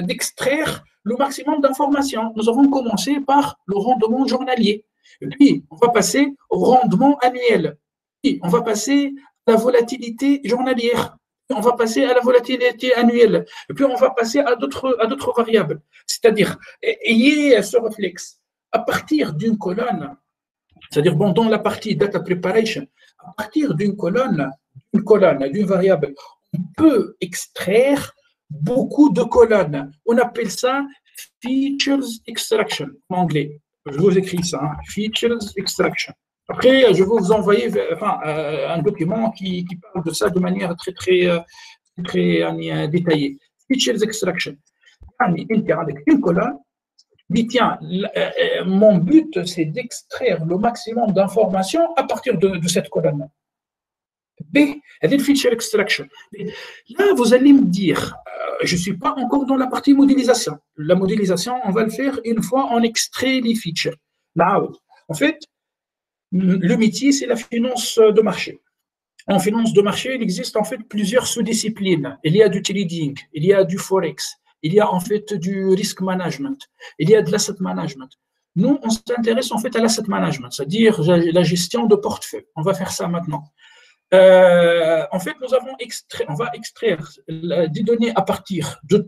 d'extraire le maximum d'informations. Nous avons commencé par le rendement journalier. Et puis, on va passer au rendement annuel. Puis, on va passer à la volatilité journalière. On va passer à la volatilité annuelle. Et puis, on va passer à d'autres variables. C'est-à-dire, ayez ce réflexe. À partir d'une colonne, c'est-à-dire bon, dans la partie data preparation, à partir d'une colonne, d'une variable, on peut extraire beaucoup de colonnes. On appelle ça features extraction en anglais. Je vous écris ça, hein, features extraction. Après, je vais vous envoyer un document qui parle de ça de manière très détaillée. Features extraction. Avec une colonne, dit tiens, mon but c'est d'extraire le maximum d'informations à partir de cette colonne. B, elle est feature extraction. Là, vous allez me dire, je ne suis pas encore dans la partie modélisation. La modélisation, on va le faire une fois on extrait les features. Là, en fait, le métier, c'est la finance de marché. En finance de marché, il existe en fait plusieurs sous-disciplines. Il y a du trading, il y a du forex, il y a en fait du risk management, il y a de l'asset management. Nous, on s'intéresse en fait à l'asset management, c'est-à-dire la gestion de portefeuille. On va faire ça maintenant. En fait, on va extraire des données à partir de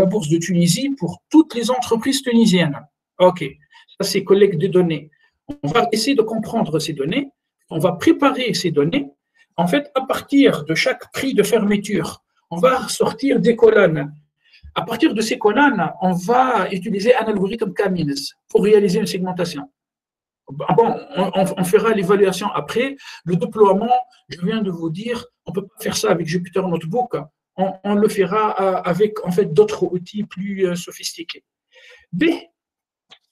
la bourse de Tunisie pour toutes les entreprises tunisiennes. OK, ça c'est collecte de données. On va essayer de comprendre ces données. On va préparer ces données. En fait, à partir de chaque prix de fermeture, on va sortir des colonnes. À partir de ces colonnes, on va utiliser un algorithme K-means pour réaliser une segmentation. Bon, on fera l'évaluation après. Le déploiement, je viens de vous dire, on ne peut pas faire ça avec Jupyter Notebook. On le fera avec en fait d'autres outils plus sophistiqués. B.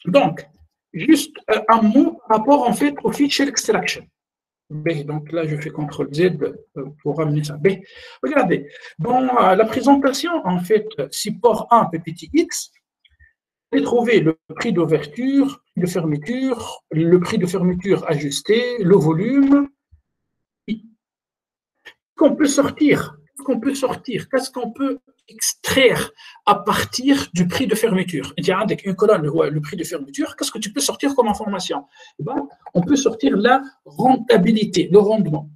Donc, juste un mot par rapport en fait au feature extraction. B. Donc là, je fais CTRL Z pour ramener ça. B. Regardez, dans la présentation en fait support 1 PPTX, vous allez trouver le prix d'ouverture, de fermeture, le prix de fermeture ajusté, le volume. Qu'est-ce qu'on peut extraire à partir du prix de fermeture? Avec une colonne, le prix de fermeture, qu'est-ce que tu peux sortir comme information? On peut sortir la rentabilité, le rendement.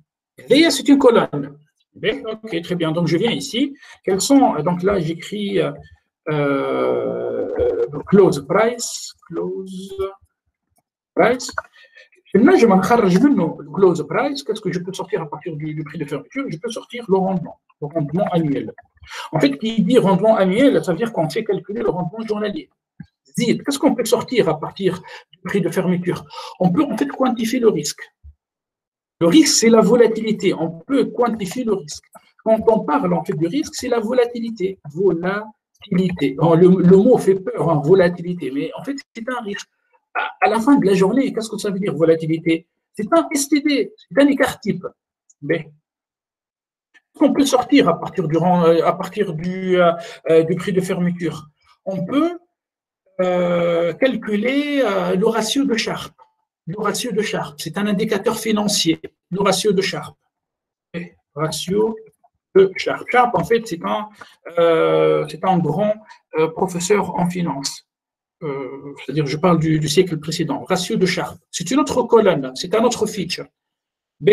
Et c'est une colonne. Ok, très bien. Donc, je viens ici. Quels sont, donc là, j'écris close price. Là, je m'encourage le close price. Qu'est-ce que je peux sortir à partir du prix de fermeture? Je peux sortir le rendement annuel. En fait, qui dit rendement annuel, ça veut dire qu'on sait calculer le rendement journalier. Qu'est-ce qu'on peut sortir à partir du prix de fermeture? On peut en fait quantifier le risque. Le risque, c'est la volatilité. On peut quantifier le risque. Quand on parle en fait du risque, c'est la volatilité. Le mot fait peur, hein, volatilité, mais en fait, c'est un risque. À la fin de la journée, qu'est-ce que ça veut dire, volatilité? C'est un STD, c'est un écart type. Mais on peut sortir à partir du prix de fermeture. On peut calculer le ratio de Sharpe. Le ratio de Sharpe, c'est un indicateur financier. Le ratio de Sharpe. Ratio de Sharpe. Sharpe, en fait, c'est un grand professeur en finance. C'est-à-dire, je parle du siècle précédent. Ratio de Sharpe. C'est une autre colonne, c'est un autre feature. B.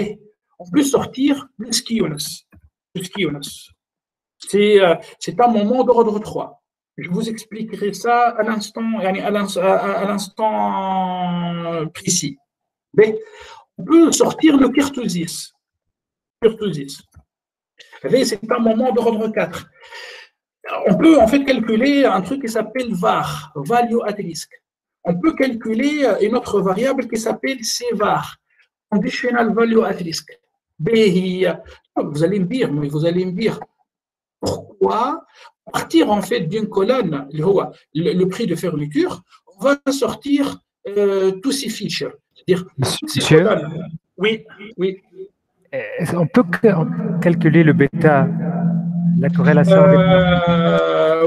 On peut sortir le skewness. C'est un moment d'ordre 3. je vous expliquerai ça à l'instant précis. Mais on peut sortir le Kurtosis. C'est un moment d'ordre 4. On peut en fait calculer un truc qui s'appelle VAR, Value at Risk. On peut calculer une autre variable qui s'appelle CVAR, Conditional Value at Risk. Vous allez me dire pourquoi partir en fait d'une colonne, le prix de fermeture, on va sortir tous ces features. C'est-à-dire ces colonnes. Oui. On peut calculer le bêta, la corrélation avec...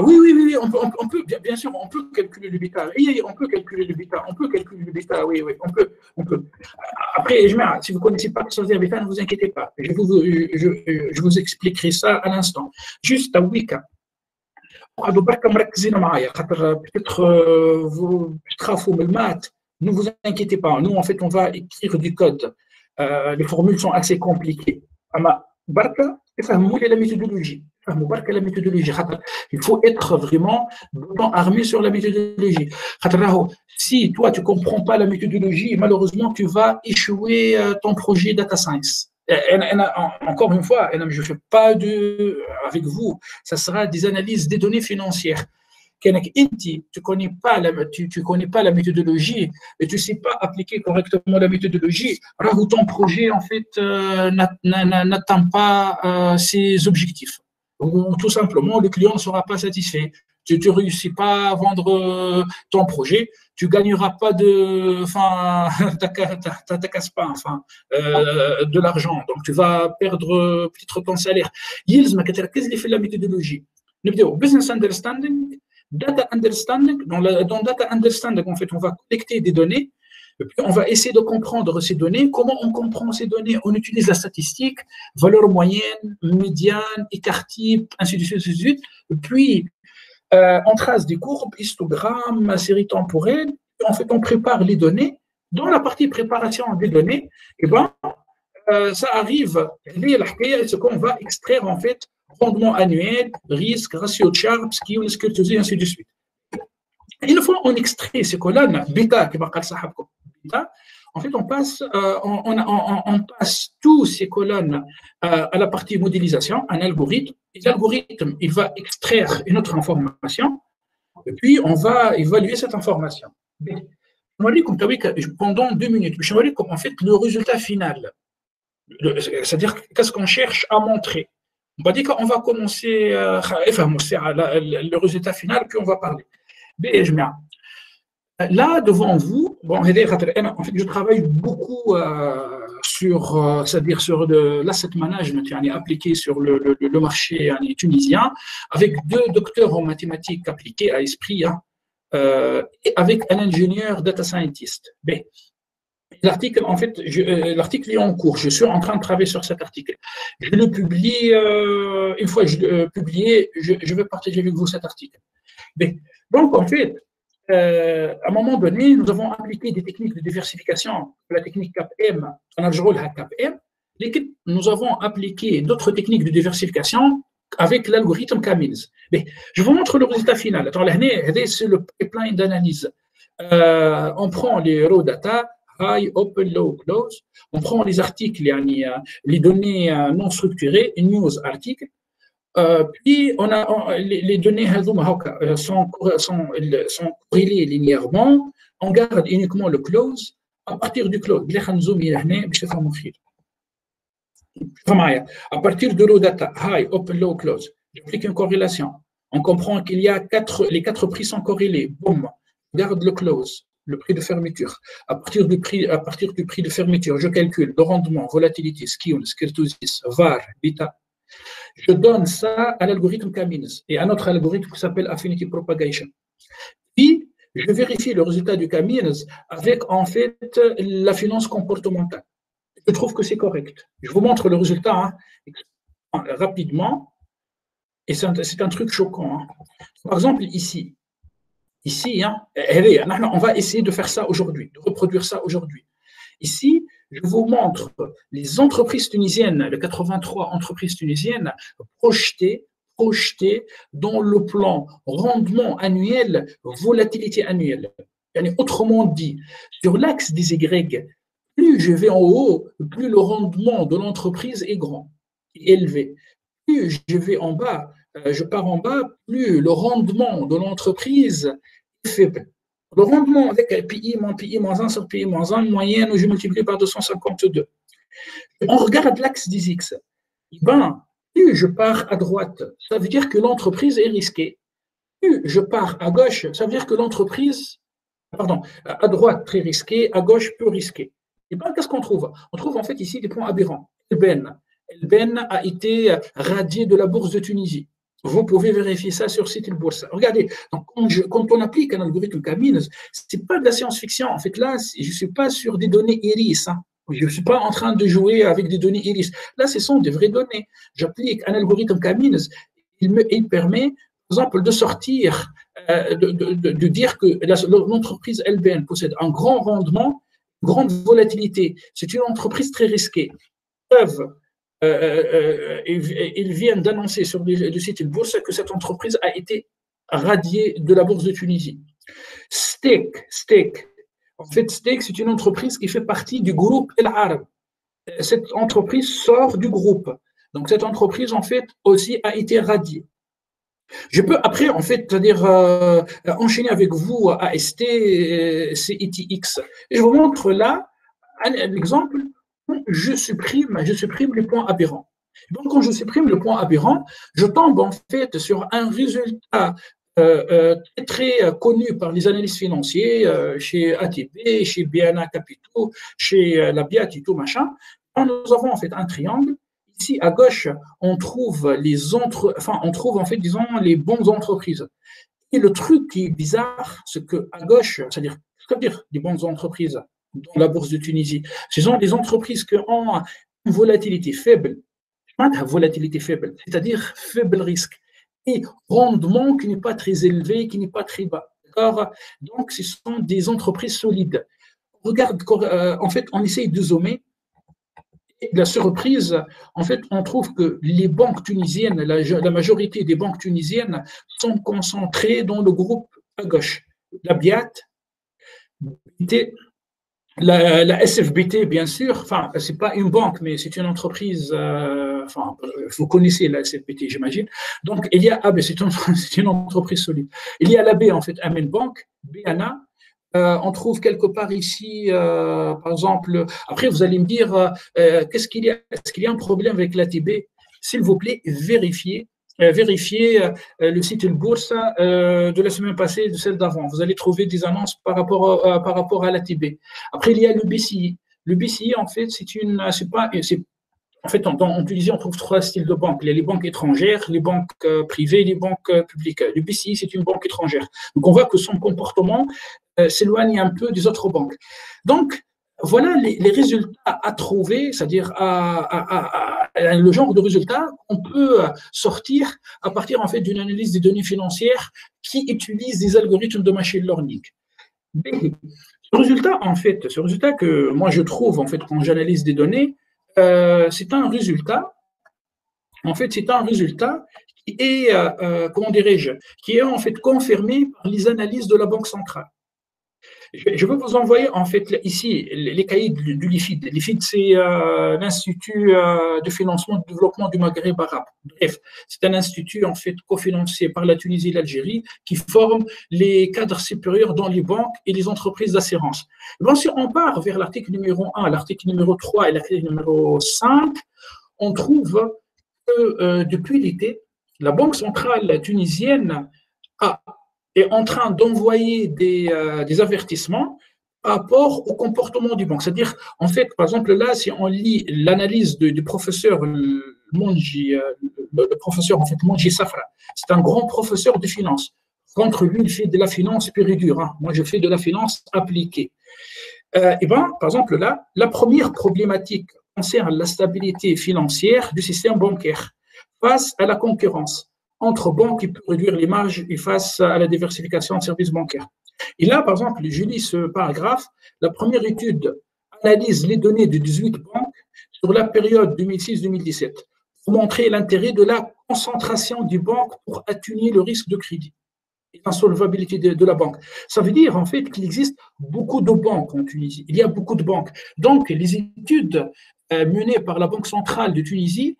Oui, on peut, bien sûr, on peut calculer le bêta. Oui, on peut calculer le bêta, oui, on peut. Après, si vous ne connaissez pas le bêta, ne vous inquiétez pas. Je vous expliquerai ça à l'instant. Juste à Wicca. Peut-être vous trafou le maths, ne vous inquiétez pas. Nous, en fait, on va écrire du code. Les formules sont assez compliquées. La méthodologie. Il faut être vraiment armé sur la méthodologie. Si toi, tu ne comprends pas la méthodologie, malheureusement, tu vas échouer ton projet data science. Encore une fois, je ne fais pas avec vous, ça sera des analyses des données financières. Tu ne connais pas la méthodologie et tu ne sais pas appliquer correctement la méthodologie, alors ton projet en fait n'atteint pas ses objectifs. Ou tout simplement, le client ne sera pas satisfait. Tu ne réussis pas à vendre ton projet, tu ne gagneras pas de l'argent, donc tu vas perdre peut-être ton salaire. Qu'est-ce qu'il fait la méthodologie? Business understanding, data understanding. Dans data understanding, en fait, on va collecter des données, et puis on va essayer de comprendre ces données. Comment on comprend ces données? On utilise la statistique, valeur moyenne, médiane, écart type, ainsi de suite. Et puis, on trace des courbes, histogrammes, série temporelle. En fait, on prépare les données. Dans la partie préparation des données, ça arrive, ce qu'on va extraire en fait rendement annuel, risque, ratio de Sharpe, skill, et ainsi de suite. Une fois on extrait ces colonnes, bêta, en fait, on passe tous ces colonnes à la partie modélisation, un algorithme. Et l'algorithme, il va extraire une autre information, et puis on va évaluer cette information. Pendant 2 minutes, je vais vous dire en fait le résultat final. C'est-à-dire qu'est-ce qu'on cherche à montrer. On va dire qu'on va commencer le résultat final, puis on va parler. Là, devant vous, en fait, je travaille beaucoup c'est-à-dire sur l'asset management appliqué sur le marché tunisien, avec 2 docteurs en mathématiques appliquées à Esprit, et avec un ingénieur data scientist. L'article, en fait, l'article est en cours. Je suis en train de travailler sur cet article. Je le publie, une fois publié, je vais partager avec vous cet article. Donc, en fait, à un moment donné, nous avons appliqué des techniques de diversification, la technique CAPM, CAPM. Nous avons appliqué d'autres techniques de diversification avec l'algorithme Camils. Je vous montre le résultat final. C'est le pipeline d'analyse. On prend les raw data, high, open, low, close. On prend les articles, les données non structurées, news articles. Puis les données sont corrélées linéairement. On garde uniquement le close. À partir du close, à partir de raw data, high, open, low, close, j'applique une corrélation. On comprend qu'il y a les 4 prix sont corrélés. Boum, garde le close, le prix de fermeture. À partir du prix de fermeture, je calcule le rendement, volatilité, skew, kurtosis, VAR, bêta. Je donne ça à l'algorithme Camils et à notre algorithme qui s'appelle Affinity Propagation. Puis, je vérifie le résultat du Camils avec, en fait, la finance comportementale. Je trouve que c'est correct. Je vous montre le résultat rapidement. Et c'est un truc choquant. Par exemple, ici, on va essayer de faire ça aujourd'hui, de reproduire ça aujourd'hui. Ici, je vous montre les entreprises tunisiennes, les 83 entreprises tunisiennes projetées projeté dans le plan rendement annuel, volatilité annuelle. Autrement dit, sur l'axe des Y, plus je vais en haut, plus le rendement de l'entreprise est grand, élevé. Plus je vais en bas, je pars en bas, plus le rendement de l'entreprise est faible. Le rendement avec PI moins 1 sur PI moins 1, moyenne, où je multiplie par 252. On regarde l'axe des X. Plus je pars à droite, ça veut dire que l'entreprise est risquée. Plus je pars à gauche, ça veut dire que l'entreprise, à droite très risquée, à gauche peu risquée. Qu'est-ce qu'on trouve? On trouve en fait ici des points aberrants. Elben a été radié de la bourse de Tunisie. Vous pouvez vérifier ça sur site de bourse. Regardez, donc quand on applique un algorithme Kamines, ce n'est pas de la science-fiction. En fait, là, je ne suis pas sur des données iris. Je ne suis pas en train de jouer avec des données iris. Là, ce sont des vraies données. J'applique un algorithme Kamines. Il permet, par exemple, de sortir, de dire que l'entreprise LBN possède un grand rendement, une grande volatilité. C'est une entreprise très risquée. Ils viennent d'annoncer sur le site de bourse que cette entreprise a été radiée de la bourse de Tunisie. Stake. En fait, Stake, c'est une entreprise qui fait partie du groupe El Arab. Cette entreprise sort du groupe. Donc, cette entreprise, en fait, aussi a été radiée. Je peux après, en fait, c'est-à-dire enchaîner avec vous AST, CETX. Je vous montre là un exemple. Je supprime les points aberrants. Donc, quand je supprime le point aberrant, je tombe en fait sur un résultat très connu par les analystes financiers chez ATB, chez BNA Capitaux, chez la BIAT et tout machin. Nous avons en fait un triangle. Ici, à gauche, on trouve en fait, disons, les bonnes entreprises. Et le truc qui est bizarre, c'est qu'à gauche, c'est-à-dire des bonnes entreprises dans la bourse de Tunisie, ce sont des entreprises qui ont une volatilité faible, c'est-à-dire faible risque, et rendement qui n'est pas très élevé, qui n'est pas très bas. Donc, ce sont des entreprises solides. Regarde, en fait, on essaye de zoomer. Et la surprise, en fait, on trouve que les banques tunisiennes, la majorité des banques tunisiennes sont concentrées dans le groupe à gauche. La BIAT, la SFBT, bien sûr, enfin, ce n'est pas une banque, mais c'est une entreprise, vous connaissez la SFBT, j'imagine. Donc, il y a c'est une entreprise solide. Il y a la B, en fait, Amen Bank, BANA. On trouve quelque part ici, par exemple, après vous allez me dire, est-ce qu'il y a un problème avec l'ATB? S'il vous plaît, vérifiez le site de bourse de la semaine passée, de celle d'avant. Vous allez trouver des annonces par rapport à l'ATB. Après, il y a le BCI. Le BCI, en fait, en Tunisie, on trouve 3 styles de banques. Il y a les banques étrangères, les banques privées et les banques publiques. Le BCI, c'est une banque étrangère. Donc, on voit que son comportement s'éloigne un peu des autres banques. Donc, voilà les résultats à trouver, c'est-à-dire le genre de résultats qu'on peut sortir à partir en fait d'une analyse des données financières qui utilise des algorithmes de machine learning. Ce résultat que moi je trouve en fait quand j'analyse des données, c'est un résultat qui est qui est en fait confirmé par les analyses de la Banque centrale. Je vais vous envoyer en fait ici les cahiers du l'IFID. L'IFID, c'est l'Institut de financement et de développement du Maghreb arabe. Bref, c'est un institut en fait cofinancé par la Tunisie et l'Algérie qui forme les cadres supérieurs dans les banques et les entreprises d'assurance. Bon, si on part vers l'article numéro 1, l'article numéro 3 et l'article numéro 5, on trouve que depuis l'été, la Banque centrale tunisienne est en train d'envoyer des avertissements par rapport au comportement du banque. C'est-à-dire, en fait, par exemple, là, si on lit l'analyse du professeur Monji, le professeur en fait, Monji Safra, c'est un grand professeur de finance. Contre lui, il fait de la finance pure et dure. Moi, je fais de la finance appliquée. Par exemple, là, la première problématique concerne la stabilité financière du système bancaire face à la concurrence entre banques qui peut réduire les marges et face à la diversification de services bancaires. Et là, par exemple, je lis ce paragraphe. La première étude analyse les données de 18 banques sur la période 2006-2017 pour montrer l'intérêt de la concentration des banques pour atténuer le risque de crédit et l'insolvabilité de la banque. Ça veut dire en fait qu'il existe beaucoup de banques en Tunisie. Il y a beaucoup de banques. Donc, les études menées par la Banque centrale de Tunisie,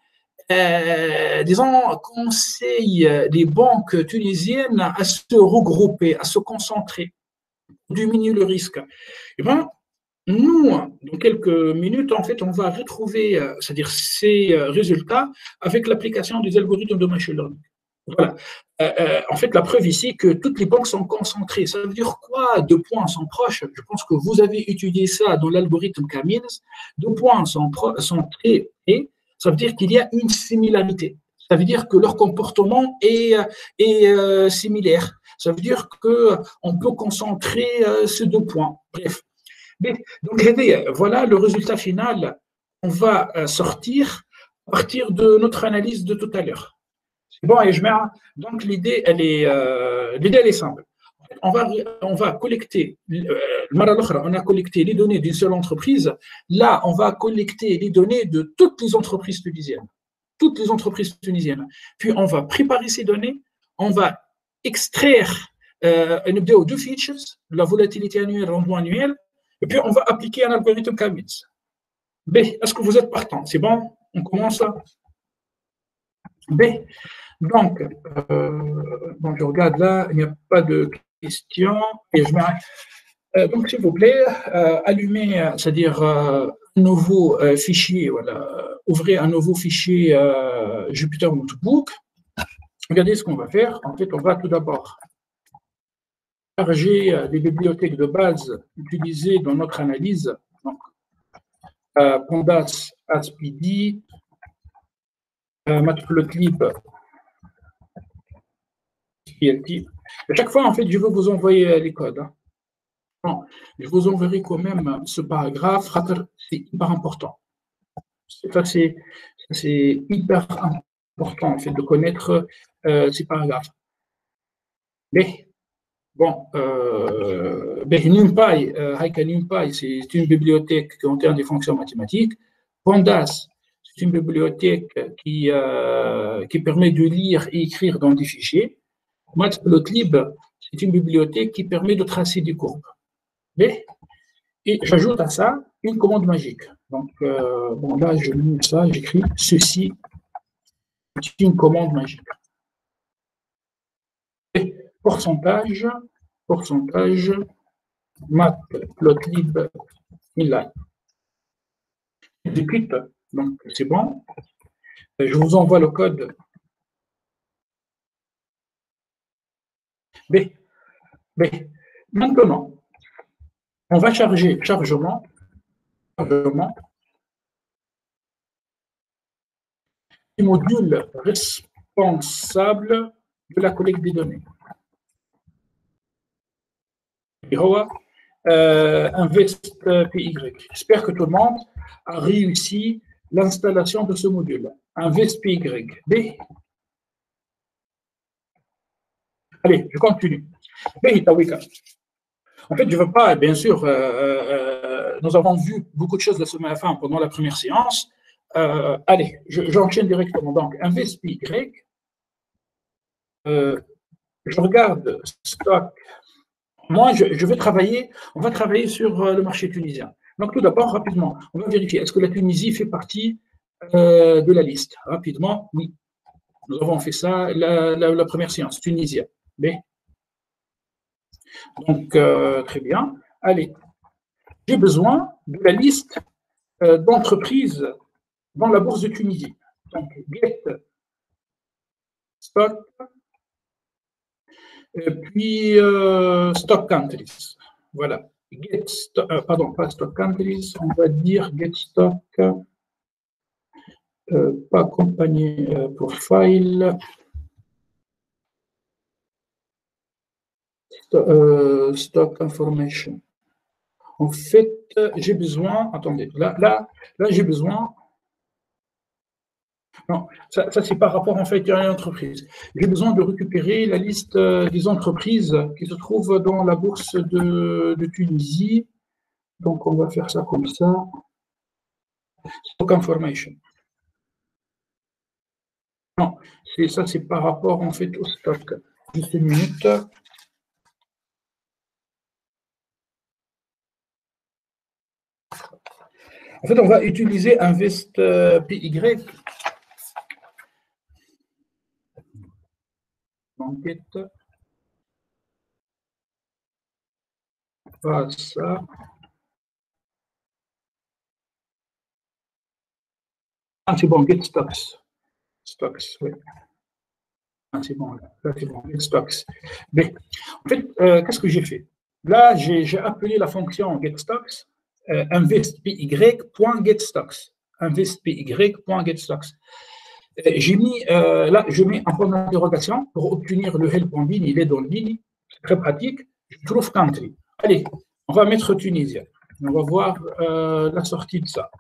disons, conseillent les banques tunisiennes à se regrouper, à se concentrer, pour diminuer le risque. Et bien, nous, dans quelques minutes, en fait, on va retrouver, c'est-à-dire ces résultats avec l'application des algorithmes de machine learning. Voilà. En fait, la preuve ici que toutes les banques sont concentrées. Ça veut dire quoi? Deux points sont proches. Je pense que vous avez étudié ça dans l'algorithme Camins. Deux points sont très près. Ça veut dire qu'il y a une similarité. Ça veut dire que leur comportement est similaire. Ça veut dire qu'on peut concentrer ces deux points. Bref. Donc, voilà le résultat final. On va sortir à partir de notre analyse de tout à l'heure. C'est bon, et donc l'idée, elle est simple. On va collecter, on a collecté les données d'une seule entreprise. Là, on va collecter les données de toutes les entreprises tunisiennes. Toutes les entreprises tunisiennes. Puis, on va préparer ces données. On va extraire deux features, la volatilité annuelle, le rendement annuel. Et puis, on va appliquer un algorithme Camins. B, est-ce que vous êtes partant? C'est bon? On commence là? B, donc, je regarde là, il n'y a pas de questions. Et donc, s'il vous plaît, allumez, c'est-à-dire un nouveau fichier, voilà, ouvrez un nouveau fichier Jupyter Notebook. Regardez ce qu'on va faire. En fait, on va tout d'abord charger les bibliothèques de base utilisées dans notre analyse. Donc, Pandas, ASPD, Matplotlib, PLT. À chaque fois, en fait, je vais vous envoyer les codes. Bon, je vous enverrai quand même ce paragraphe. C'est hyper important. C'est hyper important, en fait, de connaître ces paragraphes. Mais bon, NumPy, c'est une bibliothèque qui contient des fonctions mathématiques. Pandas, c'est une bibliothèque qui permet de lire et écrire dans des fichiers. Matplotlib, c'est une bibliothèque qui permet de tracer des courbes. Et j'ajoute à ça une commande magique. Donc, bon, là, je mets ça, j'écris ceci, c'est une commande magique. Et pourcentage, matplotlib inline. J'exécute, donc c'est bon. Je vous envoie le code. B. Maintenant, on va charger chargement du module responsable de la collecte des données. InvestPy. J'espère que tout le monde a réussi l'installation de ce module. InvestPy. B. Allez, je continue. B. En fait, je ne veux pas, bien sûr, nous avons vu beaucoup de choses la semaine pendant la première séance. Allez, j'enchaîne directement. Donc, InvestPy. Je regarde stock. Moi, on va travailler sur le marché tunisien. Donc, tout d'abord, rapidement, on va vérifier, est-ce que la Tunisie fait partie de la liste? Rapidement, oui. Nous avons fait ça, la première séance, Tunisien. B. Donc, très bien. Allez, j'ai besoin de la liste d'entreprises dans la bourse de Tunisie. Donc, get stock, puis stock countries. Voilà. Get stock, pardon, pas stock countries, on va dire get stock, pas compagnie profile. Stock information. En fait, j'ai besoin, attendez, là j'ai besoin, non, ça c'est par rapport en fait à une entreprise. J'ai besoin de récupérer la liste des entreprises qui se trouvent dans la bourse de Tunisie. Donc on va faire ça comme ça. Stock information. Non, ça, c'est par rapport en fait au stock. Juste une minute. En fait, on va utiliser Invest PY. Enquête. Pas ça. Ah, c'est bon, get stocks. Stocks, oui. Ah, c'est bon, là, c'est bon, get stocks. Mais, en fait, qu'est-ce que j'ai fait? Là, j'ai appelé la fonction getStocks investpy.getStocks. Investpy.getStocks. J'ai mis, là, je mets un point d'interrogation pour obtenir le help en ligne. Il est dans le ligne, c'est très pratique. Je trouve country. Allez, on va mettre Tunisien. On va voir la sortie de ça.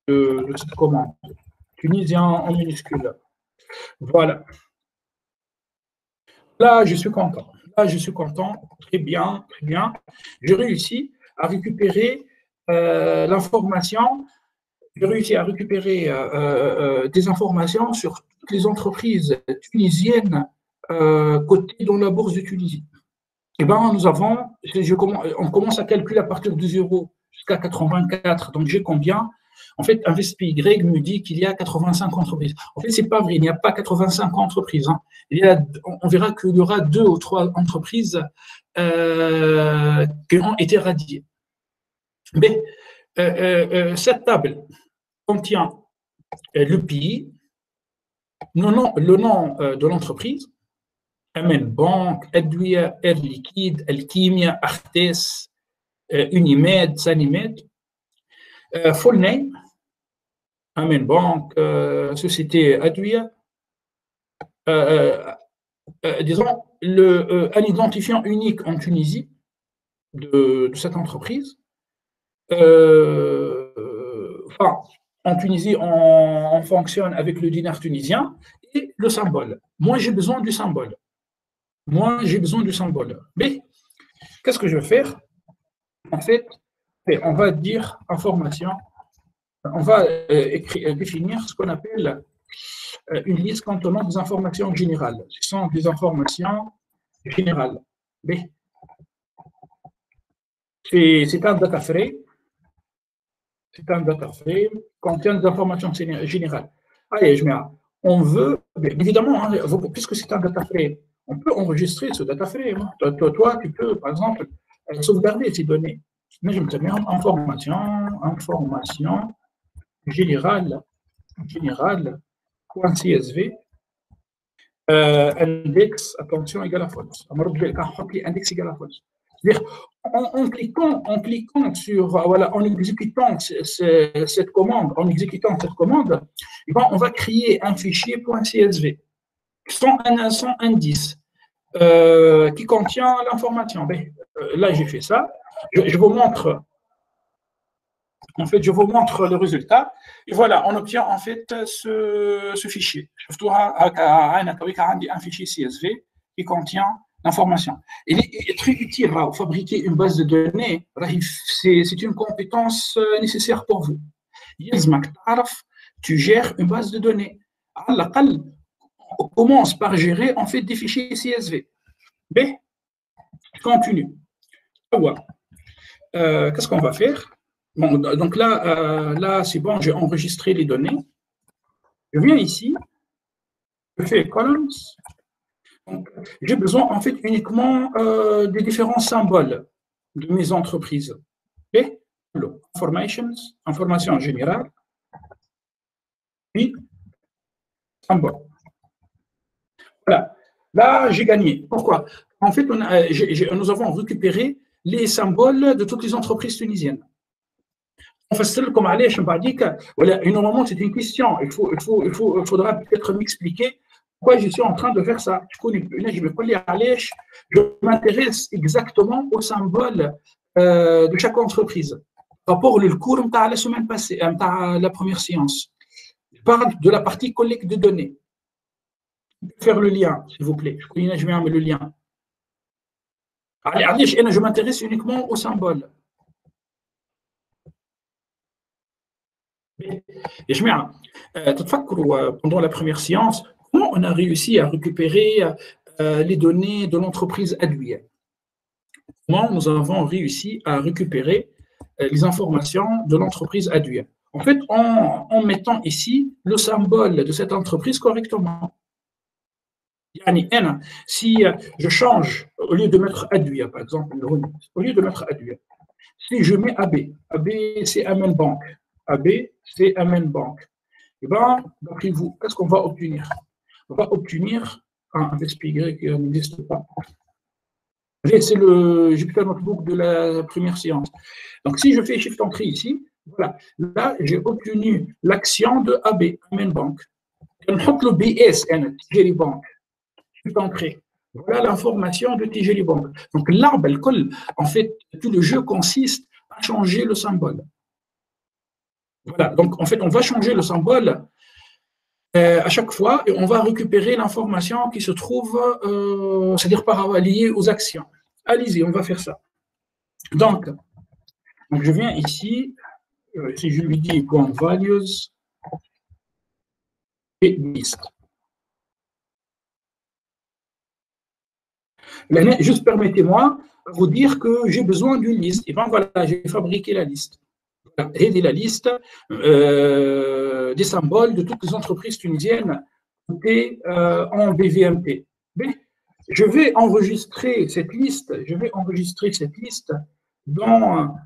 De cette commande. Tunisien en minuscule. Voilà. Là, je suis content. Là, je suis content. Très bien, très bien. J'ai réussi à récupérer l'information. J'ai réussi à récupérer des informations sur toutes les entreprises tunisiennes cotées dans la bourse de Tunisie. Eh bien, nous avons, on commence à calculer à partir de 0 jusqu'à 84. Donc, j'ai combien? En fait, InvestPy me dit qu'il y a 85 entreprises. En fait, ce n'est pas vrai, il n'y a pas 85 entreprises. Hein. On verra qu'il y aura 2 ou 3 entreprises qui ont été radiées. Mais cette table contient le pays, le nom de l'entreprise, Amen Bank, Adouia, Air Liquide, Alchimia, Artes, Unimed, Sanimed, full name, Amen Bank, Société Adouia, disons, un identifiant unique en Tunisie de cette entreprise. Enfin, en Tunisie, on fonctionne avec le dinar tunisien et le symbole. Moi, j'ai besoin du symbole. Mais qu'est-ce que je vais faire? En fait, on va dire information. On va définir ce qu'on appelle une liste contenant des informations générales. Ce sont des informations générales. Mais c'est un data frame. C'est un data frame qui contient des informations générales. Allez, on veut, évidemment, hein, puisque c'est un data frame, on peut enregistrer ce data frame. Toi, tu peux, par exemple, sauvegarder ces données. Mais je me dis information générale, .csv, index, attention, égale à false. Index égale à false. C'est-à-dire, en cliquant sur, voilà, en exécutant cette commande, on va créer un fichier .csv sans indice qui contient l'information. Là, j'ai fait ça. Je vous montre. En fait, je vous montre le résultat. Et voilà, on obtient en fait ce fichier. Un fichier CSV qui contient l'information. Il est très utile pour fabriquer une base de données. C'est une compétence nécessaire pour vous. Tu gères une base de données. On commence par gérer en fait des fichiers CSV. B, continue. Qu'est-ce qu'on va faire? Bon, donc là c'est bon, j'ai enregistré les données. Je viens ici, je fais columns. J'ai besoin en fait uniquement des différents symboles de mes entreprises. Et information générale, puis symbole. Voilà. Là, j'ai gagné. Pourquoi? En fait, nous avons récupéré les symboles de toutes les entreprises tunisiennes. Comme normalement, c'est une question. Il faudra peut-être m'expliquer pourquoi je suis en train de faire ça. Je m'intéresse exactement au symbole de chaque entreprise. Par rapport au cours de la semaine passée, la première séance, je parle de la partie collecte de données. Faire le lien, s'il vous plaît. Je vais mettre le lien. Je m'intéresse uniquement au symbole. Et je pendant la première séance, comment on a réussi à récupérer les données de l'entreprise Adouia? Comment nous avons réussi à récupérer les informations de l'entreprise Adouia? En fait, en mettant ici le symbole de cette entreprise correctement. Si je change, au lieu de mettre Adouia, par exemple, au lieu de mettre Adouia, si je mets AB, AB c'est Amen Bank, AB c'est Amen Bank, et bien, d'après vous, qu'est-ce qu'on va obtenir? On va obtenir un SPY qui n'existe pas. C'est le Jupyter Notebook de la première séance. Donc, si je fais Shift Entrée ici, voilà, là, j'ai obtenu l'action de AB, Amen Bank. On met le BS, Tijeri Bank. Shift Entrée. Voilà l'information de Tijeri Bank. Donc, l'arbre, en fait, tout le jeu consiste à changer le symbole. Voilà, donc en fait, on va changer le symbole à chaque fois et on va récupérer l'information qui se trouve, c'est-à-dire liée aux actions. Allez-y, on va faire ça. Donc je viens ici, si je lui dis .values et list. Juste permettez-moi de vous dire que j'ai besoin d'une liste. Et bien voilà, j'ai fabriqué la liste. Et la liste des symboles de toutes les entreprises tunisiennes en BVMP. Je vais enregistrer cette liste. Dans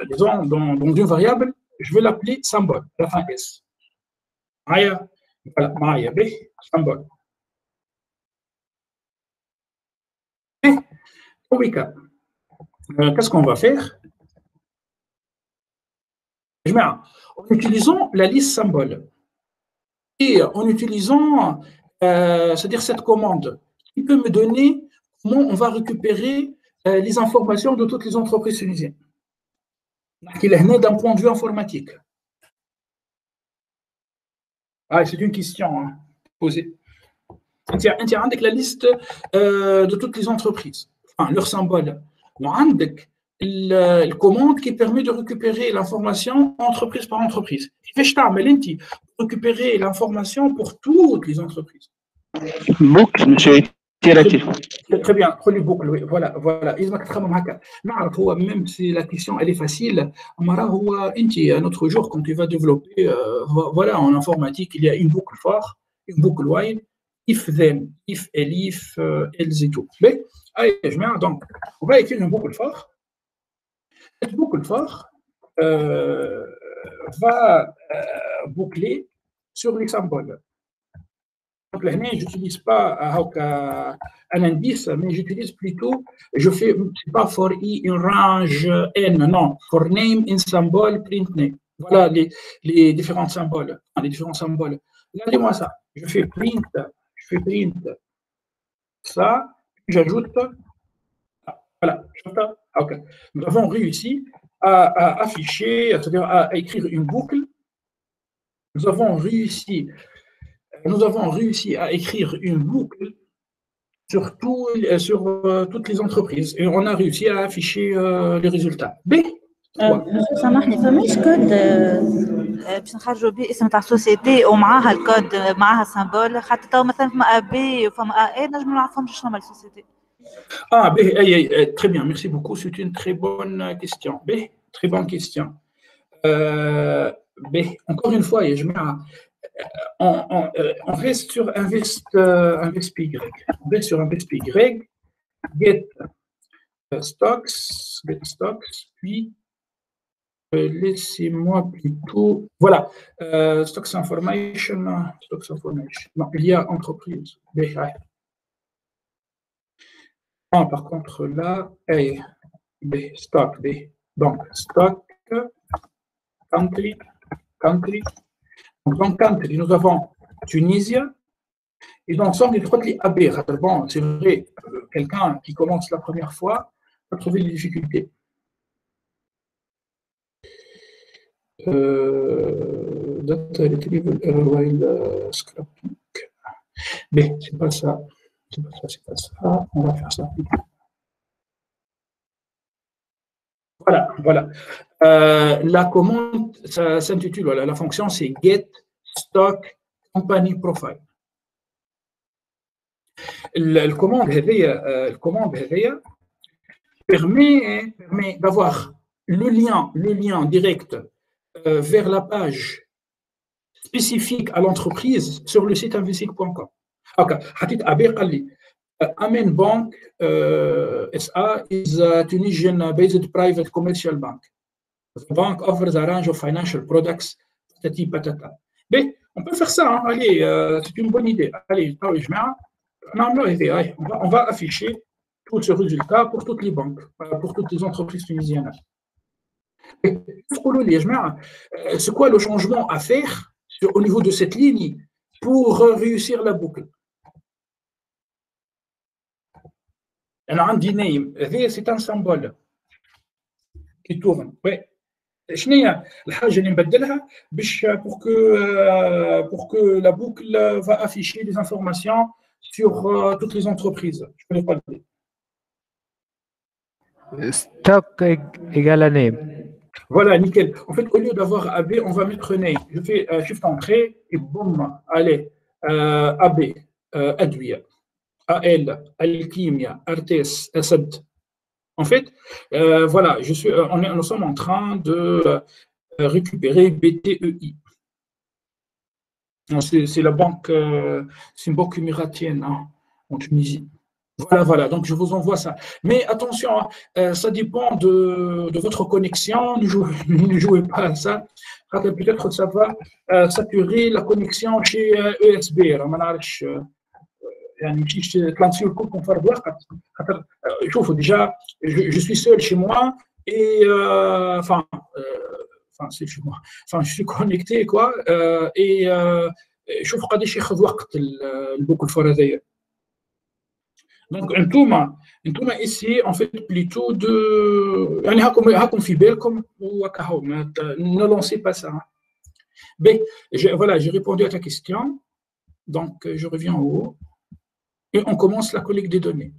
une variable. Je vais l'appeler symbole, la fin S. Voilà, Maya B, symbole. Et au week-end, qu'est-ce qu'on va faire? En utilisant la liste symbole et en utilisant, c'est-à-dire cette commande qui peut me donner comment on va récupérer les informations de toutes les entreprises tunisiennes. Il est né d'un point de vue informatique. C'est une question posée. Avec la liste de toutes les entreprises, enfin, leur symbole. Avec la commande qui permet de récupérer l'information entreprise par entreprise. Pour récupérer l'information pour toutes les entreprises. Boucle, monsieur. Très bien, boucle, oui. Voilà. Même si la question elle est facile, un autre jour, quand tu vas développer, voilà, en informatique, il y a une boucle for, une boucle while, if then, if elif, else et tout. Mais, donc, on va écrire une boucle for. Cette boucle for va boucler sur les symboles. Donc là, je n'utilise pas un indice, mais j'utilise plutôt, je fais pas for i in range n, non, for name in symbole print name. Voilà les différents symboles. Regardez-moi ça. Je fais print ça, j'ajoute. Voilà. Okay. Nous avons réussi à afficher, c'est-à-dire à écrire une boucle. Nous avons réussi à écrire une boucle sur toutes les entreprises et on a réussi à afficher les résultats. B. سامحني فماش كود باش نخرجوا به اسم تاع السوسيتي ومعاها الكود معاها سامبول خاطر تو مثلا فما ا بي وفما ا اي نجم نعرفهم شنو هما السوسيتي. Très bien, merci beaucoup. C'est une très bonne question. B, très bonne question. B, encore une fois, on reste sur un VSPY. On reste sur un VSPY, get stocks, puis laissez-moi plutôt. Voilà, stocks information. Non, il y a entreprise. B. Par contre, là, B, stock, B. Donc, stock, country. Donc, dans country, nous avons Tunisie. Et dans l'ensemble des trois clés AB. Bon, c'est vrai, quelqu'un qui commence la première fois va trouver des difficultés. Data retrieval error while scrapping. Mais c'est pas ça. On va faire ça. Voilà. La commande, ça s'intitule, voilà, la fonction c'est get stock company profile. Le commande permet d'avoir le lien direct vers la page spécifique à l'entreprise sur le site investing.com. حطيت أبي قال لي Amen Bank SA is a Tunisian-based private commercial bank. The bank offers a range of financial products. Patati patata. Mais on peut faire ça. Hein. Allez, c'est une bonne idée. Allez, on va afficher tout ce résultat pour toutes les banques, pour toutes les entreprises tunisiennes. C'est quoi le changement à faire au niveau de cette ligne pour réussir la boucle? C'est un symbole qui tourne. Ouais. Pour que la boucle va afficher des informations sur toutes les entreprises. Je ne connais pas le nom. Stock égale année. Voilà, nickel. En fait, au lieu d'avoir AB, on va mettre name. Je fais shift entrée et boum, allez, AB, Adwia, AL, Alchimia, Artes, Assad. En fait, voilà, nous sommes en train de récupérer BTEI. C'est la banque, c'est une banque émiratienne hein, en Tunisie. Voilà, donc je vous envoie ça. Mais attention, ça dépend de votre connexion, ne jouez pas à ça. Peut-être que ça va saturer la connexion chez ESB. Déjà, je suis seul chez moi et c'est chez moi. Enfin, je suis connecté quoi et je trouve que je vais beaucoup le faire d'ailleurs. Donc, انتوما essayez en fait plutôt de يعني هاكم في بالكم وكهو ne lancez pas ça. Ben, voilà, j'ai répondu à ta question. Donc, je reviens en haut et on commence la collecte des données.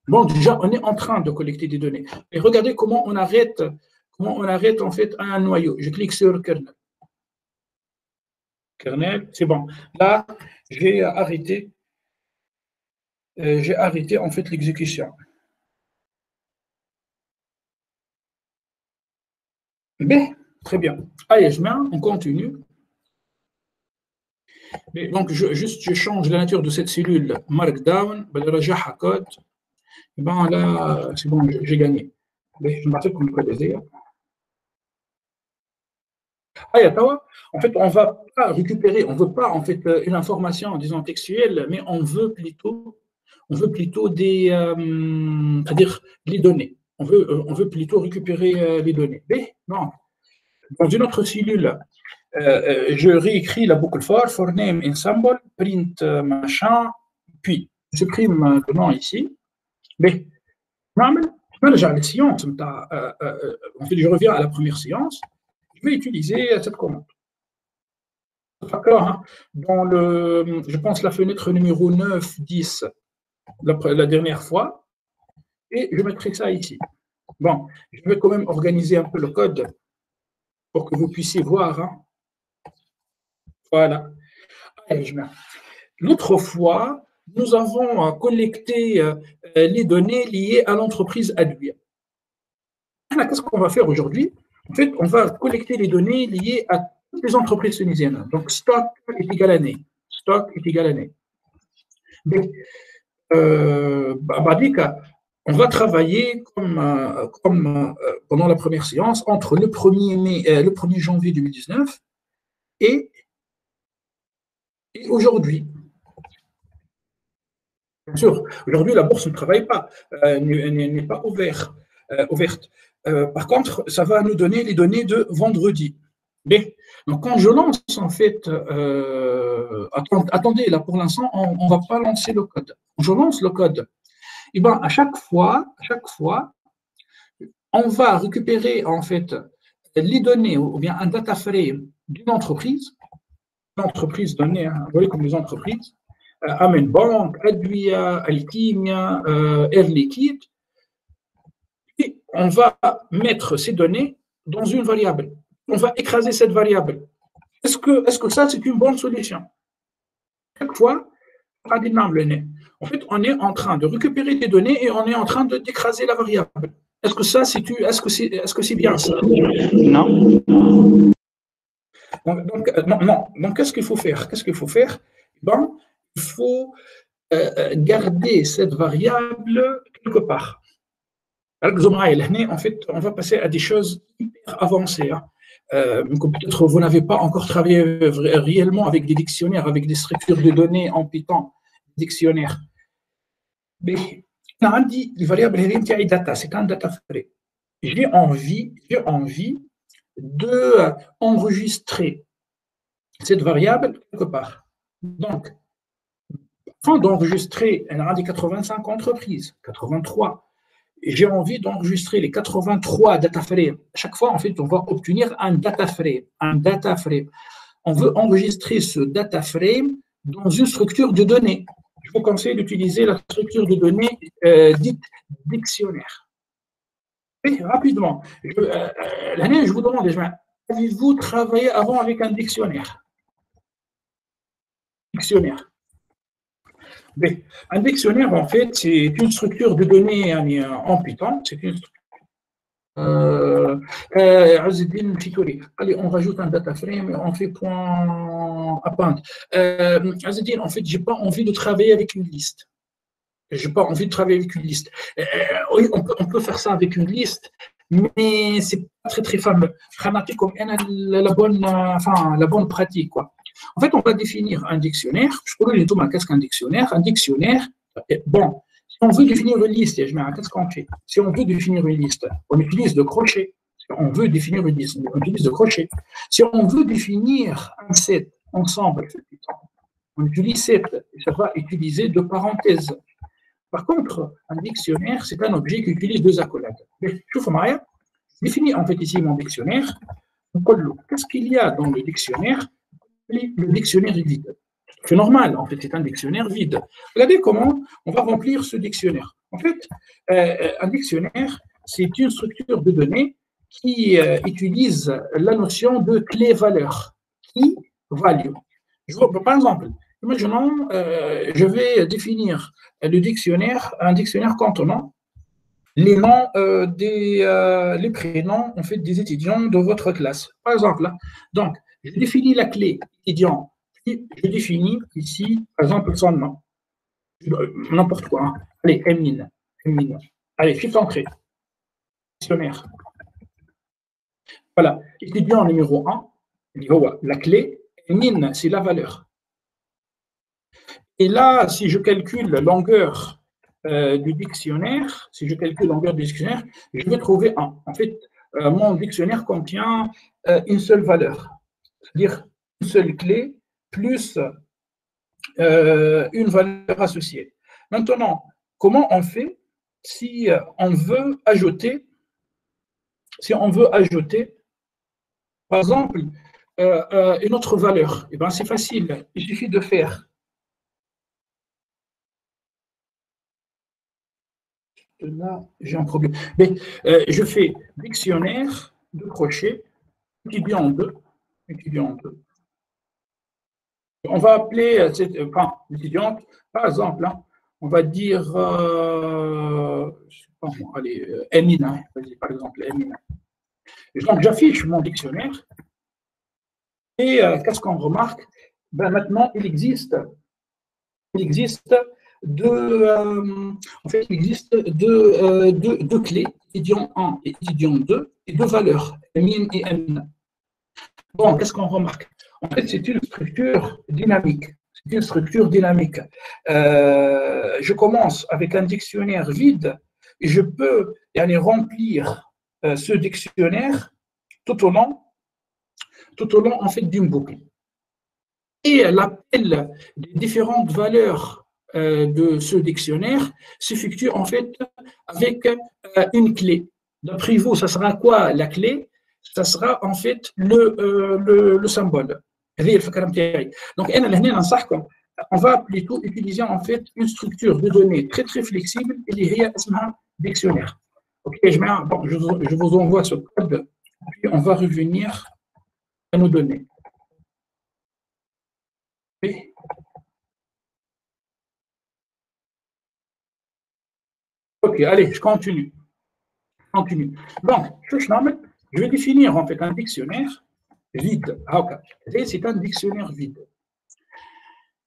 Bon, déjà, on est en train de collecter des données. Et regardez comment on arrête en fait un noyau. Je clique sur kernel. Kernel, c'est bon. Là, j'ai arrêté en fait l'exécution. Mais, très bien. Allez, on continue. Mais donc, je change la nature de cette cellule Markdown, code. Et ben là, c'est bon, j'ai gagné. Mais je m'appelle comme le code d'ailleurs. En fait, on va pas récupérer, on veut pas en fait une information, disons textuelle, mais on veut plutôt des, c'est-à-dire les données. On veut plutôt récupérer les données. Mais non, dans une autre cellule, je réécris la boucle for name in symbol, print machin, puis je supprime le nom ici. Mais je reviens à la première séance. Je vais utiliser cette commande. D'accord, hein? Dans je pense la fenêtre numéro 9, 10, la dernière fois, et je mettrai ça ici. Bon, je vais quand même organiser un peu le code pour que vous puissiez voir. Hein? Voilà. L'autre fois, nous avons collecté les données liées à l'entreprise Adwia. Qu'est-ce qu'on va faire aujourd'hui? En fait, on va collecter les données liées à toutes les entreprises tunisiennes. Donc, stock est égal à année. Stock est égal à année. Donc, on va travailler comme pendant la première séance entre le 1er janvier 2019 et aujourd'hui. Bien sûr, aujourd'hui, la bourse ne travaille pas, n'est pas ouverte. Par contre, ça va nous donner les données de vendredi. Donc, quand je lance, en fait, attendez, là, pour l'instant, on ne va pas lancer le code. Quand je lance le code, et ben, à chaque fois, on va récupérer, en fait, les données, ou bien un data frame d'une entreprise, donnée, hein, vous voyez comme les entreprises, Amen Bank, Adwia, Alchimia, Air Liquide. et on va mettre ces données dans une variable. On va écraser cette variable. Est-ce que ça, c'est une bonne solution? Chaque fois, en fait, on est en train de récupérer des données et on est en train d'écraser la variable. Est-ce que c'est bien ça? Non. Donc, qu'est-ce qu'il faut faire? Ben, il faut garder cette variable quelque part. En fait, on va passer à des choses hyper avancées. Peut-être vous n'avez pas encore travaillé réellement avec des dictionnaires, avec des structures de données en Python, dictionnaires. Mais on a dit les variables data, c'est un data frame. J'ai envie de enregistrer cette variable quelque part. Donc, afin d'enregistrer, on a dit 85 entreprises, 83. J'ai envie d'enregistrer les 83 data frames. Chaque fois, en fait, on va obtenir un data frame. On veut enregistrer ce data frame dans une structure de données. Je vous conseille d'utiliser la structure de données dite dictionnaire. Et rapidement, je vous demande déjà, avez-vous travaillé avant avec un dictionnaire? Mais un dictionnaire, en fait, c'est une structure de données en Python. C'est une structure. Allez, on rajoute un data frame et on fait point append. Azedine, en fait, je n'ai pas envie de travailler avec une liste. Oui, on peut faire ça avec une liste, mais c'est pas très fameux. Comme la bonne pratique, quoi. En fait, on va définir un dictionnaire. Je connais tout, qu'est-ce qu'un dictionnaire? Un dictionnaire, bon, si on veut définir une liste, qu'est-ce qu'on fait? Si on veut définir une liste, on utilise le crochet. Si on veut définir une liste, on utilise le crochet. Si on veut définir un set ensemble, on utilise set, et ça va utiliser deux parenthèses. Par contre, un dictionnaire, c'est un objet qui utilise deux accolades. Je définis en fait ici mon dictionnaire. Qu'est-ce qu'il y a dans le dictionnaire? Le dictionnaire est vide. C'est normal, en fait, c'est un dictionnaire vide. Regardez comment on va remplir ce dictionnaire. En fait, un dictionnaire, c'est une structure de données qui utilise la notion de clé-valeur, key value. Par exemple, imaginons, je vais définir un dictionnaire contenant les noms les prénoms en fait des étudiants de votre classe. Par exemple, donc je définis la clé étudiant, puis je définis ici, par exemple, son nom, n'importe quoi. Allez, Emine. Allez, shift entrée. Dictionnaire. Voilà, étudiant numéro 1, la clé, Emine, c'est la valeur. Et là, si je calcule la longueur du dictionnaire, je vais trouver 1. En fait, mon dictionnaire contient une seule valeur, c'est-à-dire une seule clé plus une valeur associée. Maintenant, comment on fait si on veut ajouter, par exemple, une autre valeur? Eh bien, c'est facile, il suffit de faire. Là, j'ai un problème. Mais je fais dictionnaire de crochet, étudiant 2. On va appeler cette étudiante, par exemple, hein, on va dire, Emina, par exemple, Emina. Donc, j'affiche mon dictionnaire et qu'est-ce qu'on remarque? Ben, maintenant, il existe deux clés, étudiant 1 et étudiant 2, et deux valeurs, Emine et Emina. Bon, qu'est-ce qu'on remarque? En fait, c'est une structure dynamique. Je commence avec un dictionnaire vide et je peux remplir ce dictionnaire tout au long en fait d'une boucle. Et l'appel des différentes valeurs de ce dictionnaire s'effectue en fait avec une clé. D'après vous, ça sera quoi la clé? Ça sera en fait le symbole. Donc, on va plutôt utiliser en fait une structure de données très flexible et liée à un dictionnaire. Ok, bon, je vous envoie ce code, puis on va revenir à nos données. Okay. Ok, allez, je continue. Donc, je vais définir en fait un dictionnaire vide. C'est un dictionnaire vide.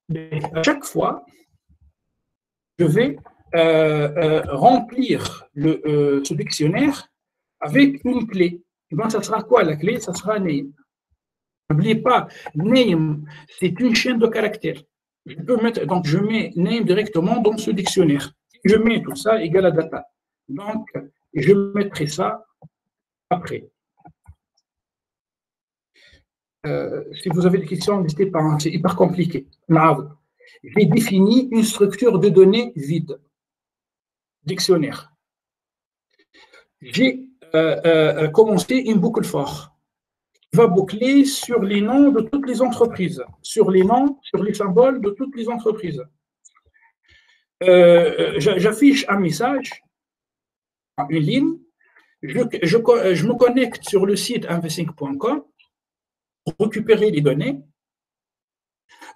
Mais à chaque fois, je vais remplir ce dictionnaire avec une clé. Et ben, ça sera quoi la clé? Ça sera name. N'oubliez pas, name, c'est une chaîne de caractères. Donc, je mets name directement dans ce dictionnaire. Je mets tout ça égal à data. Donc, je mettrai ça après. Si vous avez des questions, n'hésitez pas, c'est hyper compliqué. J'ai défini une structure de données vide, dictionnaire. J'ai commencé une boucle for, qui va boucler sur les noms de toutes les entreprises, sur les noms, sur les symboles de toutes les entreprises. J'affiche un message, une ligne, je me connecte sur le site investing.com pour récupérer les données.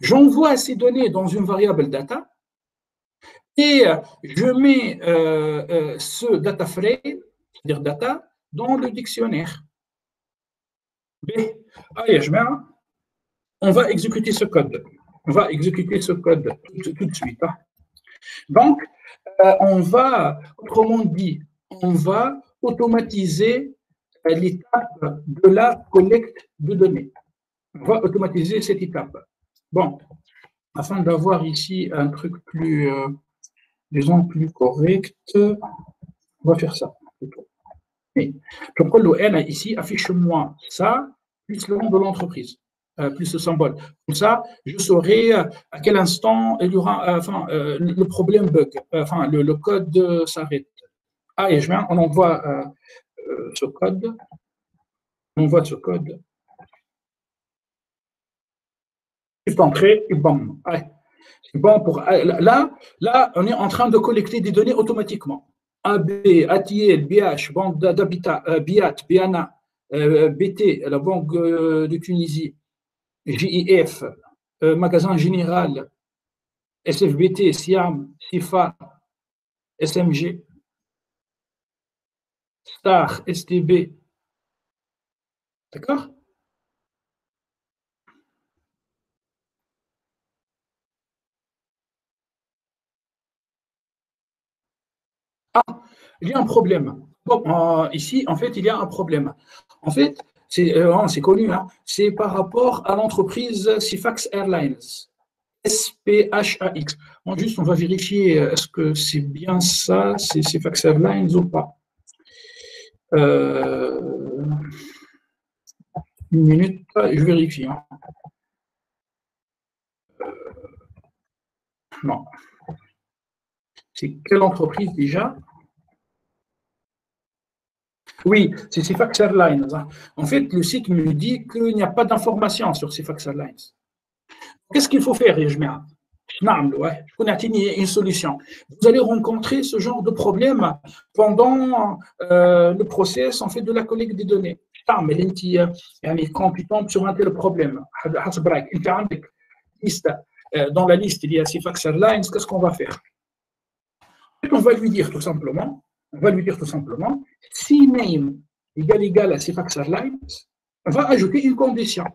J'envoie ces données dans une variable data et je mets ce data frame, c'est-à-dire data, dans le dictionnaire. Allez, on va exécuter ce code. On va exécuter ce code tout de suite. Donc, on va, autrement dit, on va automatiser l'étape de la collecte de données. On va automatiser cette étape. Bon, afin d'avoir ici un truc plus, disons, plus correct, on va faire ça. Je prends le N ici, affiche-moi ça, plus le nom de l'entreprise, plus le symbole. Comme ça, je saurai à quel instant il y aura, le problème bug, le code s'arrête. Et on envoie ce code. On envoie ce code. Juste entrer et bam. C'est bon pour. Là, on est en train de collecter des données automatiquement. AB, ATL, BH, Banque d'Habitat, BIAT, BANA, BT, la Banque de Tunisie, JIF, Magasin Général, SFBT, SIAM, SIFA, SMG, Star, STB. D'accord? Il y a un problème. Bon, ici, en fait, il y a un problème. En fait, c'est connu, hein, c'est par rapport à l'entreprise Sifax Airlines, SPHAX. Bon, juste, on va vérifier, est-ce que c'est bien ça, c'est Sifax Airlines ou pas. Une minute, je vérifie. Hein. Non. C'est quelle entreprise déjà? Oui, c'est Sifax Airlines. En fait, le site me dit qu'il n'y a pas d'informations sur Sifax Airlines. Qu'est-ce qu'il faut faire, Yajmea? Je connais une solution. Vous allez rencontrer ce genre de problème pendant le process en fait, de la collecte des données. Quand tu tombes sur un tel problème, dans la liste, il y a Sifax Airlines, qu'est-ce qu'on va faire? On va lui dire tout simplement, si name égale à Sifax Airlines, on va ajouter une condition.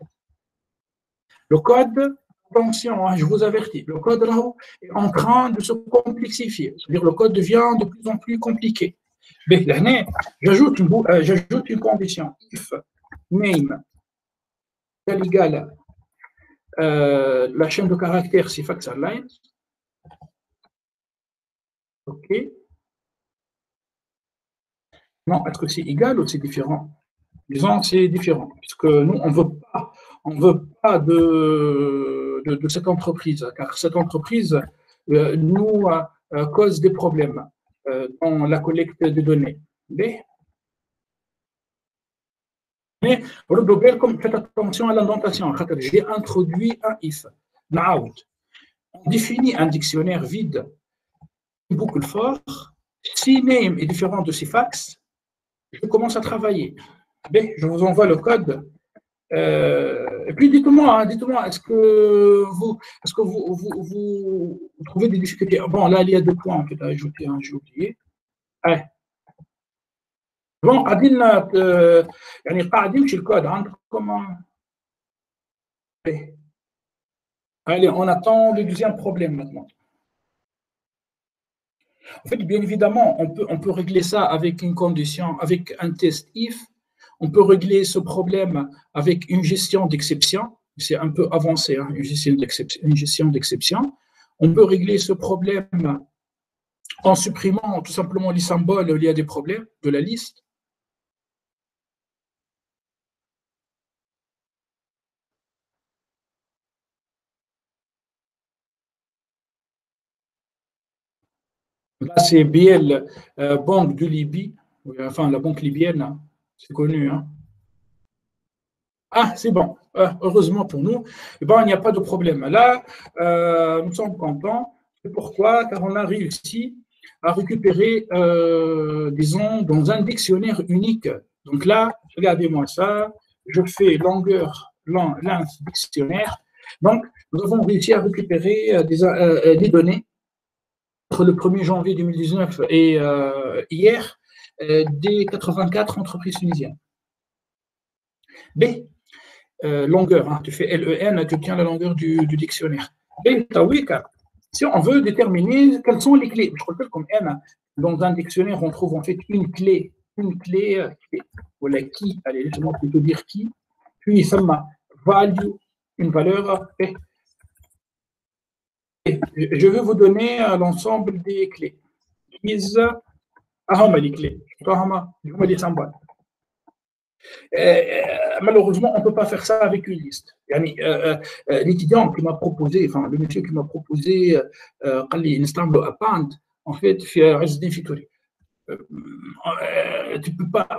Le code, attention, hein, je vous avertis, le code là est en train de se complexifier. C'est-à-dire le code devient de plus en plus compliqué. J'ajoute une condition. If name égale la chaîne de caractères Sifax Airlines. OK. Non, est-ce que c'est égal ou c'est différent? Disons c'est différent, puisque nous, on ne veut pas de cette entreprise, car cette entreprise nous cause des problèmes dans la collecte de données. Mais le global, faites attention à l'indentation. J'ai introduit un if. On définit un dictionnaire vide, une boucle for, Si name est différent de Sifax, je commence à travailler. Ben, je vous envoie le code. Et puis dites-moi, est-ce que vous trouvez des difficultés? Bon, là, il y a 2 points en fait à ajouter, hein, j'ai oublié. Ouais. Bon, قاعدين يعني قاعدين في الكود عندكم. Allez, on attend le deuxième problème maintenant. En fait, bien évidemment, on peut régler ça avec une condition, avec un test if. On peut régler ce problème avec une gestion d'exception. C'est un peu avancé, hein, une gestion d'exception. On peut régler ce problème en supprimant tout simplement les symboles où il y a des problèmes de la liste. Là, c'est BL, Banque de Libye, enfin la banque libyenne, c'est connu. Hein. Ah, c'est bon. Heureusement pour nous, eh ben, il n'y a pas de problème. Là, nous sommes contents. C'est pourquoi? Car on a réussi à récupérer, disons, dans un dictionnaire unique. Donc là, regardez-moi ça. Je fais longueur, length dictionnaire. Donc, nous avons réussi à récupérer des données entre le 1er janvier 2019 et hier des 84 entreprises tunisiennes. B. Longueur, hein, tu fais LEN, tu obtiens la longueur du dictionnaire. Et si on veut déterminer quelles sont les clés, je rappelle comme N, dans un dictionnaire, on trouve en fait une clé, voilà qui, allez, laisse-moi plutôt dire qui, puis ça m'a value, une valeur, et je vais vous donner l'ensemble des clés. Les clés, les symboles. Malheureusement, on ne peut pas faire ça avec une liste. L'étudiant qui m'a proposé, enfin le monsieur qui m'a proposé, en fait,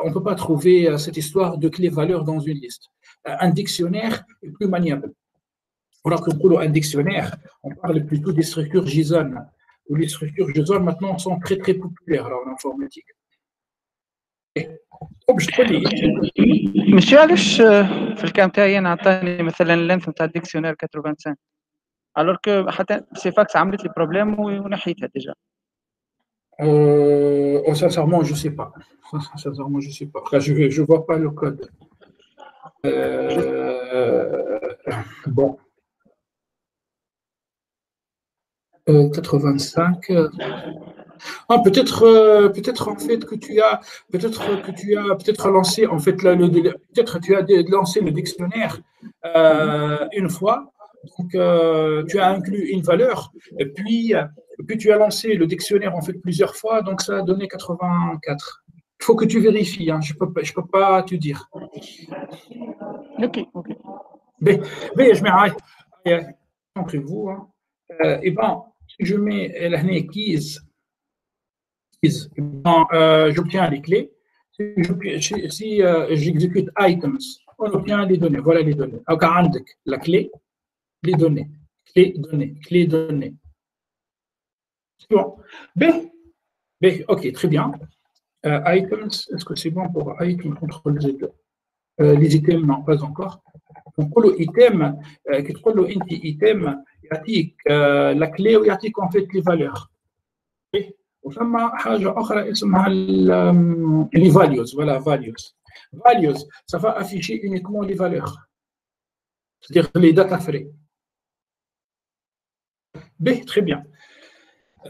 on ne peut pas trouver cette histoire de clé-valeur dans une liste. Un dictionnaire est plus maniable. Alors que pour un dictionnaire, on parle plutôt des structures JSON, où les structures JSON maintenant sont très très populaires en informatique. ماشي علاش في الكام تاعي انا عطاني مثلا اللينث نتاع الديكسيونير 85 الوغ كو حتى سيفاكس عملت لي بروبليم ونحيتها ديجا. Sincèrement, je ne sais pas. Sincèrement, je ne sais pas. Je ne vois pas le code. Bon. 85. Ah, peut-être en fait que tu as peut-être lancé en fait peut-être tu as lancé le dictionnaire une fois, donc tu as inclus une valeur et puis tu as lancé le dictionnaire en fait plusieurs fois, donc ça a donné 84. Il faut que tu vérifies, hein, je peux pas te dire. Ok. Mais je mets entre vous, hein. Et ben si je mets la keys, j'obtiens les clés. Si j'exécute items, on obtient les données. Voilà les données. La clé, les données. Clé, données. C'est bon. B, ok, très bien. Items, est-ce que c'est bon pour item contrôle Z? Les items, non, pas encore. Donc, pour le item, item, يعطيك la clé ويعطيك en fait les valeurs. وثم حاجه اخرى اسمها les values. Voilà, values, ça va afficher uniquement les valeurs, c'est-à-dire les data frais. B, très bien.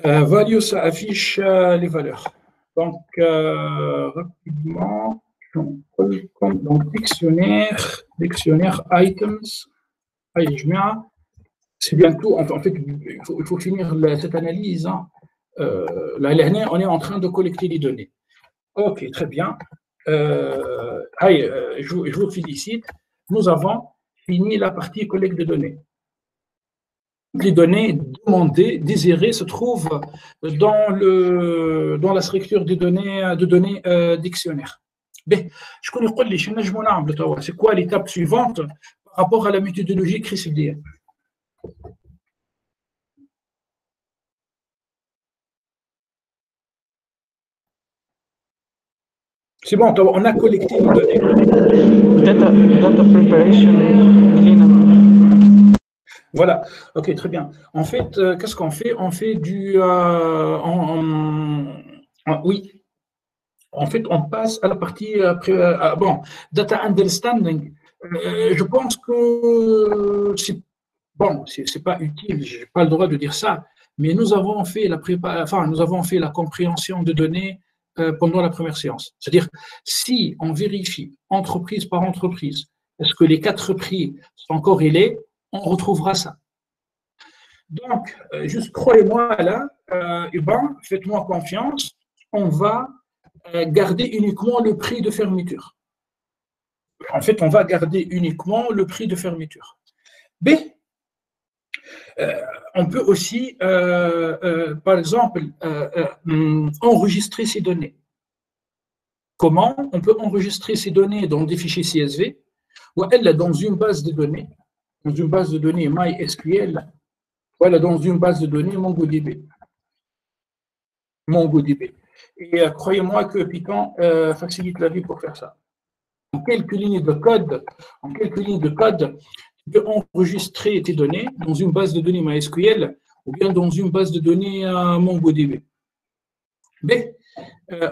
Values, ça affiche les valeurs. Donc rapidement, donc dictionnaire items. Allez, je mets c'est bientôt, en fait, il faut finir cette analyse. Hein. Là, on est en train de collecter les données. Ok, très bien. Je vous félicite. Nous avons fini la partie collecte de données. Les données demandées, désirées, se trouvent dans la structure de données dictionnaire. Je connais c'est quoi l'étape suivante par rapport à la méthodologie CRISP-DM. C'est bon, on a collecté les données. Data preparation, cleanup. Voilà, ok, très bien. En fait, qu'est-ce qu'on fait? On fait du... oui, en fait, on passe à la partie... bon, data understanding. Je pense que c'est bon, c'est pas utile, je n'ai pas le droit de dire ça, mais nous avons fait nous avons fait la compréhension de données pendant la première séance. C'est-à-dire, si on vérifie entreprise par entreprise, est-ce que les 4 prix sont corrélés, on retrouvera ça. Donc, juste croyez-moi là, faites-moi confiance, on va garder uniquement le prix de fermeture. En fait, on va garder uniquement le prix de fermeture. B, on peut aussi, par exemple, enregistrer ces données. Comment on peut enregistrer ces données dans des fichiers CSV ou elle dans une base de données, MySQL, ou elle dans une base de données MongoDB. Et croyez-moi que Python facilite la vie pour faire ça. En quelques lignes de code, tu peux enregistrer tes données dans une base de données MySQL ou bien dans une base de données MongoDB. B,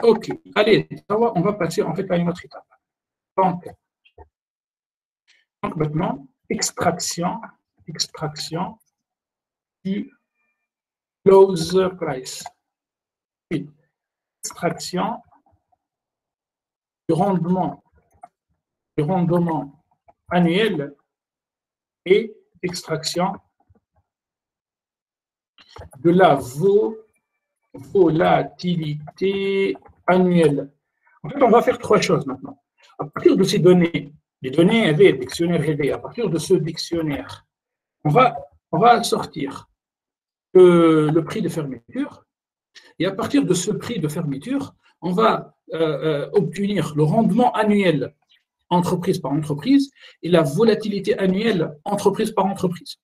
ok, allez, on va passer en fait à une autre étape. Donc maintenant, extraction du close price. Extraction du rendement annuel et extraction de la volatilité annuelle. En fait, on va faire 3 choses maintenant. À partir de ces données, les données avec dictionnaire AD, à partir de ce dictionnaire, on va sortir le prix de fermeture. Et à partir de ce prix de fermeture, on va obtenir le rendement annuel entreprise par entreprise et la volatilité annuelle entreprise par entreprise.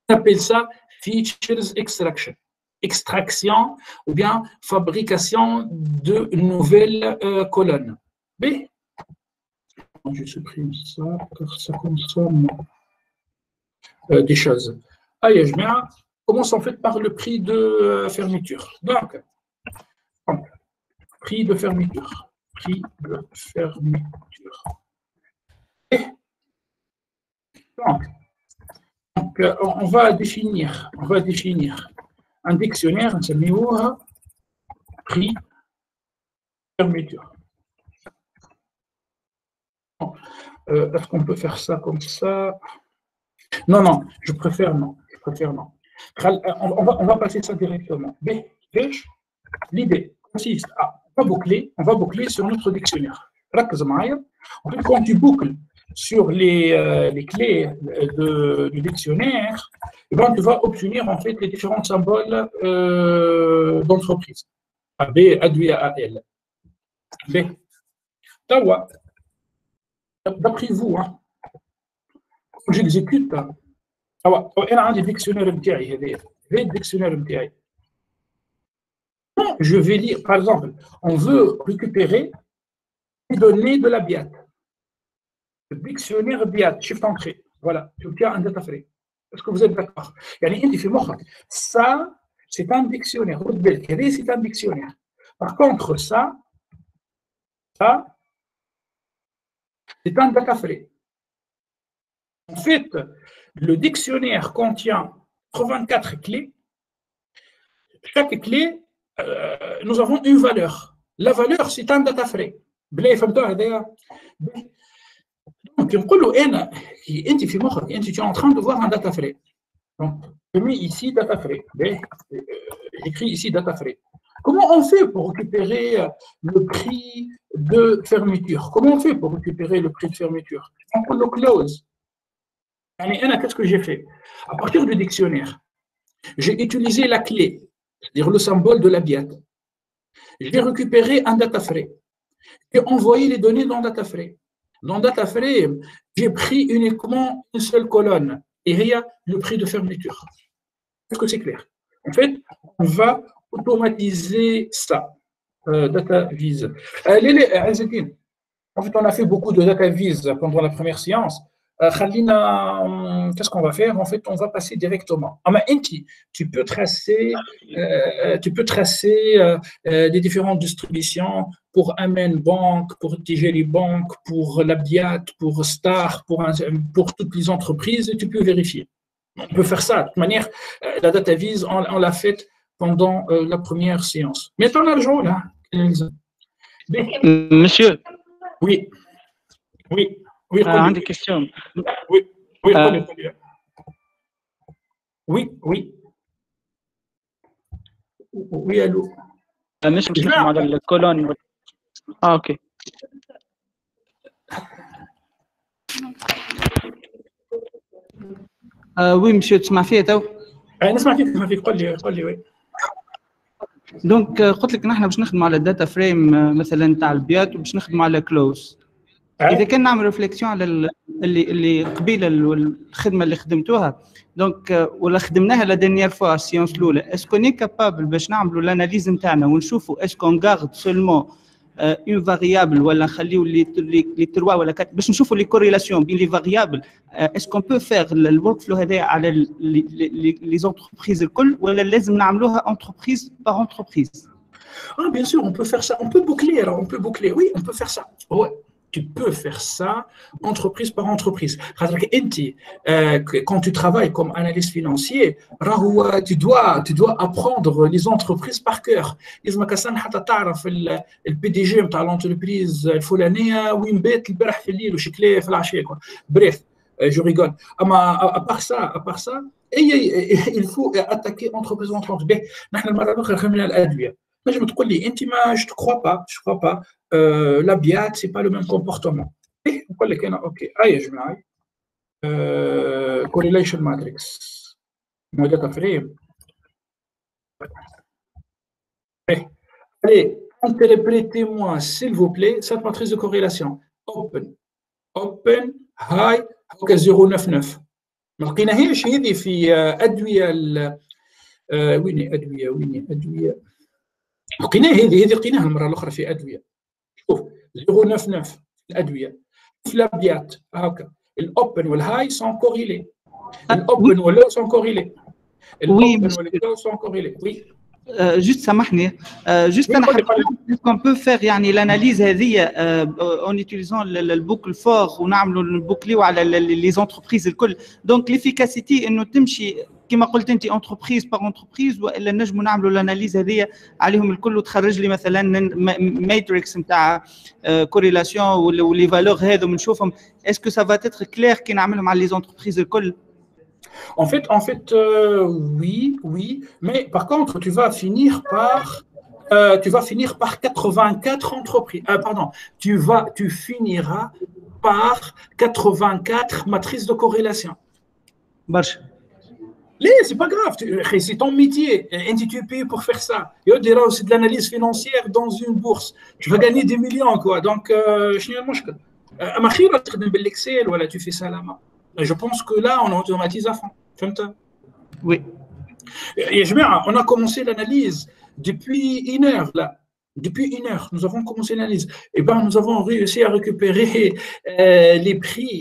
On appelle ça features extraction. Extraction ou bien fabrication de nouvelles colonnes. B. Je supprime ça car ça consomme des choses. Allez, je commence en fait par le prix de fermeture. Donc, prix de fermeture. Donc, on va définir un dictionnaire, on s'appelle prix fermeture. Est-ce qu'on peut faire ça comme ça? Non, je préfère non. On va passer ça directement. B, l'idée consiste à, on va boucler sur notre dictionnaire. En fait, quand tu boucles sur les clés du dictionnaire, et ben, tu vas obtenir en fait les différents symboles d'entreprise. A, B, A, D, A, L. B. Tawa. D'après vous, hein, quand j'exécute, أنا عندي dictionnaire بتاعي هذا dictionnaire بتاعي. Je vais lire, par exemple, on veut récupérer les données de la BIAT. Le dictionnaire BIAT, shift entrée. Voilà, tu obtiens un data frame. Est-ce que vous êtes d'accord? Ça, c'est un dictionnaire. C'est un dictionnaire. Par contre, ça, c'est un data frame. En fait, le dictionnaire contient 84 clés. Chaque clé, nous avons une valeur. La valeur, c'est un data frame. Donc, tu es en train de voir un data frame. Donc, je mets ici data frame. J'écris ici data frame. Comment on fait pour récupérer le prix de fermeture? Comment on fait pour récupérer le prix de fermeture? On prend le close. Qu'est-ce que j'ai fait? À partir du dictionnaire, j'ai utilisé la clé, c'est-à-dire le symbole de la BIAT. J'ai récupéré un data frame. J'ai envoyé les données dans data frame. Dans data frame, j'ai pris uniquement une seule colonne et il y a le prix de fermeture. Est-ce que c'est clair? En fait, on va automatiser ça. data vise. En fait, on a fait beaucoup de data vise pendant la première séance. Qu'est-ce qu'on va faire? En fait, on va passer directement. Tu peux tracer les différentes distributions pour Amen Bank, pour Tijeri Bank, pour l'Abdiat, pour Star, pour toutes les entreprises, et tu peux vérifier. On peut faire ça. De toute manière, la data vise, on l'a faite pendant la première séance. Maintenant, l'argent, là. Monsieur. Oui. Oui. Oui, عندي question. Oui, oui, oui, oui. Oui, allô. مش نخدم على الكولون. اوكي. وي مسيو تسمع فيا تو؟ نسمع فيك قول لي وي. دونك قلت لك نحن باش نخدموا على الداتا فريم مثلا تاع البيات وباش نخدموا على كلوز. اذا كان نعمل ريفليكسيون على اللي قبيله الخدمه اللي خدمتوها دونك ولا خدمناها لا دينيير فوا السيونس الاولى اسكو ني كابابل باش نعملوا الاناليز نتاعنا ونشوفوا اسكو اون غارد سولمون اون فاريابل ولا نخليو لي تروا ولا باش نشوفوا لي كوريلاسيون بين لي فاريابل اسكو بو فير الورك فلو هذا على لي زونتربريز الكل ولا لازم نعملوها انتربريز بار انتربريز. Bien sûr, on peut faire ça. On peut boucler. Oui, on peut faire ça. Ouais. Tu peux faire ça entreprise par entreprise. Quand tu travailles comme analyste financier, tu dois apprendre les entreprises par cœur. Le PDG de l'entreprise الفلانية وين بات البارح في الليل وشكلاه في العشية. Bref, je rigole. À part ça, il faut attaquer entreprise par entreprise. نحن المرة الأخرى خدمنا الأدوية. Je me تقول لي انت ما je te crois pas la biat c'est pas le même comportement نقول لك انا اوكي يا جماعه correlation matrix modèle frame allez interprétez-moi s'il vous plaît cette matrice de corrélation open high هكا 099 ما لقيناهاش هذه في ادويه وين ادويه لقيناها هذه لقيناها المره الاخرى في ادويه شوف 099 الادويه في الابيات هكا الاوبن والهاي سون كوريلي الاوبن واللو سون كوريلي الاوبن واللو سون كوريلي وي جوست سامحني جوست انا حبيت كون بو فير يعني الاناليز هذه اون يوتيليزون البوكل فور ونعملوا نبوكليو على لي زونتربريز الكل دونك ليفيكاسيتي انه تمشي كما قلت انت انتربريز بار انتربريز والا نجموا نعملوا الاناليز هذه عليهم الكل وتخرج لي مثلا ماتريكس نتاع كوريلاسيون ولي فالور هذو بنشوفهم اسكو سا فا تيتر كلير كي نعملهم على لي زونتربريز الكل. En fait, oui, mais par contre, tu vas finir par 84 entreprises. Pardon, tu finiras par 84 matrices de corrélation. برشا. C'est pas grave, c'est ton métier. Tu es payé pour faire ça. C'est de l'analyse financière dans une bourse. Tu vas gagner des millions, quoi. Donc, l'Excel, voilà, tu fais ça à la main. Je pense que là, on automatise à fond. Oui. Et on a commencé l'analyse depuis une heure, là. Depuis une heure, nous avons commencé l'analyse. Et bien, nous avons réussi à récupérer les prix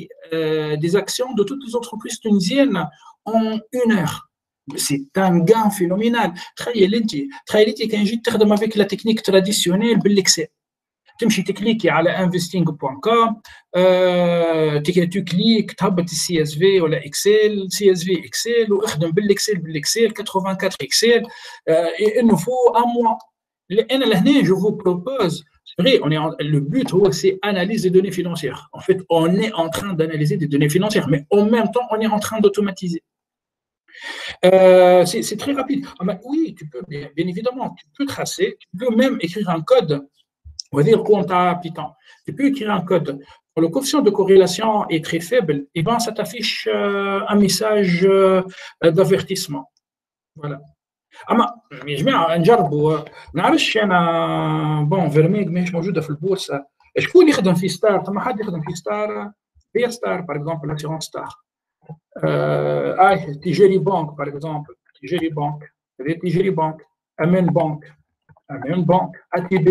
des actions de toutes les entreprises tunisiennes en une heure. C'est un gain phénoménal. تخيلتي كان جيت تخدم avec la technique traditionnelle بالإكسل. تمشي تكليكي على investing.com تكليك تهبط السي اس في ولا اكسل سي اس في اكسل واخدم بالاكسل 84 اكسل انه فو ان موا. انا لهنا جو فو بروبوز vrai le but c'est analyse des données financières. En fait, on est en train d'analyser des données financières, mais en même temps, on est en train d'automatiser. C'est très rapide. Oui, tu peux, bien évidemment, tu peux tracer, tu peux même écrire un code. On va dire compte à Python. Tu peux écrire un code. Quand le coefficient de corrélation est très faible, et ben ça t'affiche un message d'avertissement. Voilà. يا جماعه نجربوا ما نعرفش انا بون فيرميغ ماهيش موجوده في البورصه شكون يخدم في ستار ثم حد يخدم في ستار هي ستار باغ اكزومبل لاسيرونس ستار تيجيري بانك باغ اكزومبل تيجيري بانك امين بانك la même banque, ATB.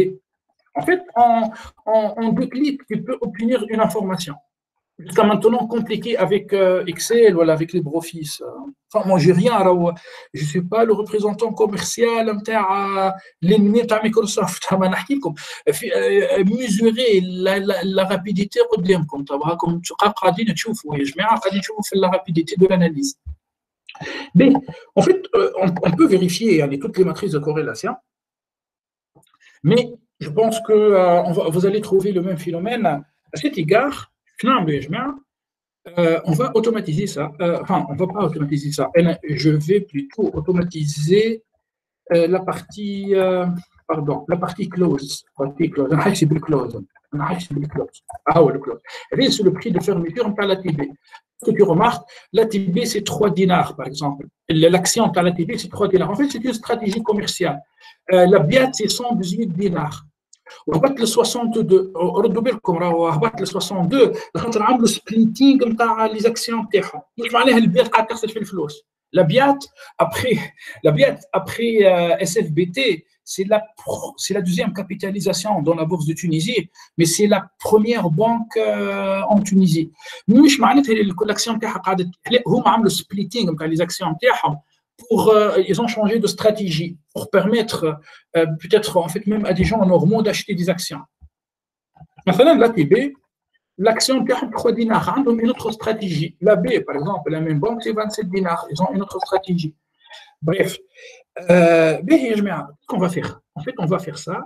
En fait, en 2 clics, tu peux obtenir une information. Jusqu'à maintenant, compliqué avec Excel ou avec LibreOffice. Enfin, moi, j'ai rien. Alors, je ne suis pas le représentant commercial de l'ennemi de Microsoft. Mesurer la rapidité قدامكم. comme قاعدين تشوفوا يا جماعة قاعدين تشوفوا la rapidité de l'analyse. Mais en fait, on peut vérifier toutes les matrices de corrélation, mais je pense que vous allez trouver le même phénomène. À cet égard, on va automatiser ça. Enfin, on ne va pas automatiser ça. Je vais plutôt automatiser la partie close. Ah ouais, le close. C'est le prix de fermeture par l'ATB. Ce que tu remarques, l'ATB, c'est 3 dinars, par exemple. L'action par l'ATB, c'est 3 dinars. En fait, c'est une stratégie commerciale. La BIAT, c'est 118 dinars. وهبط ل 62 ردوا بالكم راهو هبط ل 62 خاطر عملوا سبليتينغ نتاع لي زاكسيون تاعهم مش معناها البيات قاعد تخسر في الفلوس la BIAT après SFBT c'est la deuxième capitalisation dans la bourse de Tunisie mais c'est la première banque en Tunisie مش معناتها l'action تاعها قاعده هما عملوا سبليتينغ نتاع لي زاكسيون تاعهم ils ont changé de stratégie pour permettre peut-être en fait même à des gens normaux d'acheter des actions. Maintenant, l'ATB, l'action de 3 dinars, ils ont une autre stratégie. La B, par exemple, la même banque, c'est 27 dinars, ils ont une autre stratégie. Bref, qu'est-ce qu'on va faire? En fait, on va faire ça,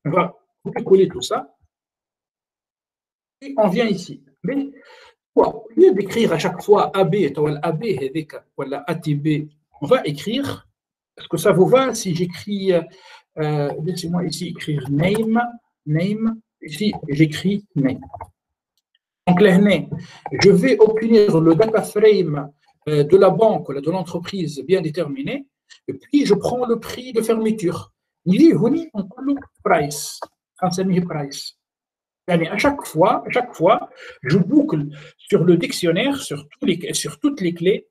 on va coller tout ça, et on vient ici. Mais au lieu d'écrire à chaque fois AB, ou ATB, on va écrire, est-ce que ça vous va si j'écris, laissez-moi ici écrire name, ici j'écris name. Donc là, je vais obtenir le data frame de la banque, de l'entreprise bien déterminé, et puis je prends le prix de fermeture. On prend le price, price. À chaque fois, je boucle sur le dictionnaire, sur toutes les clés,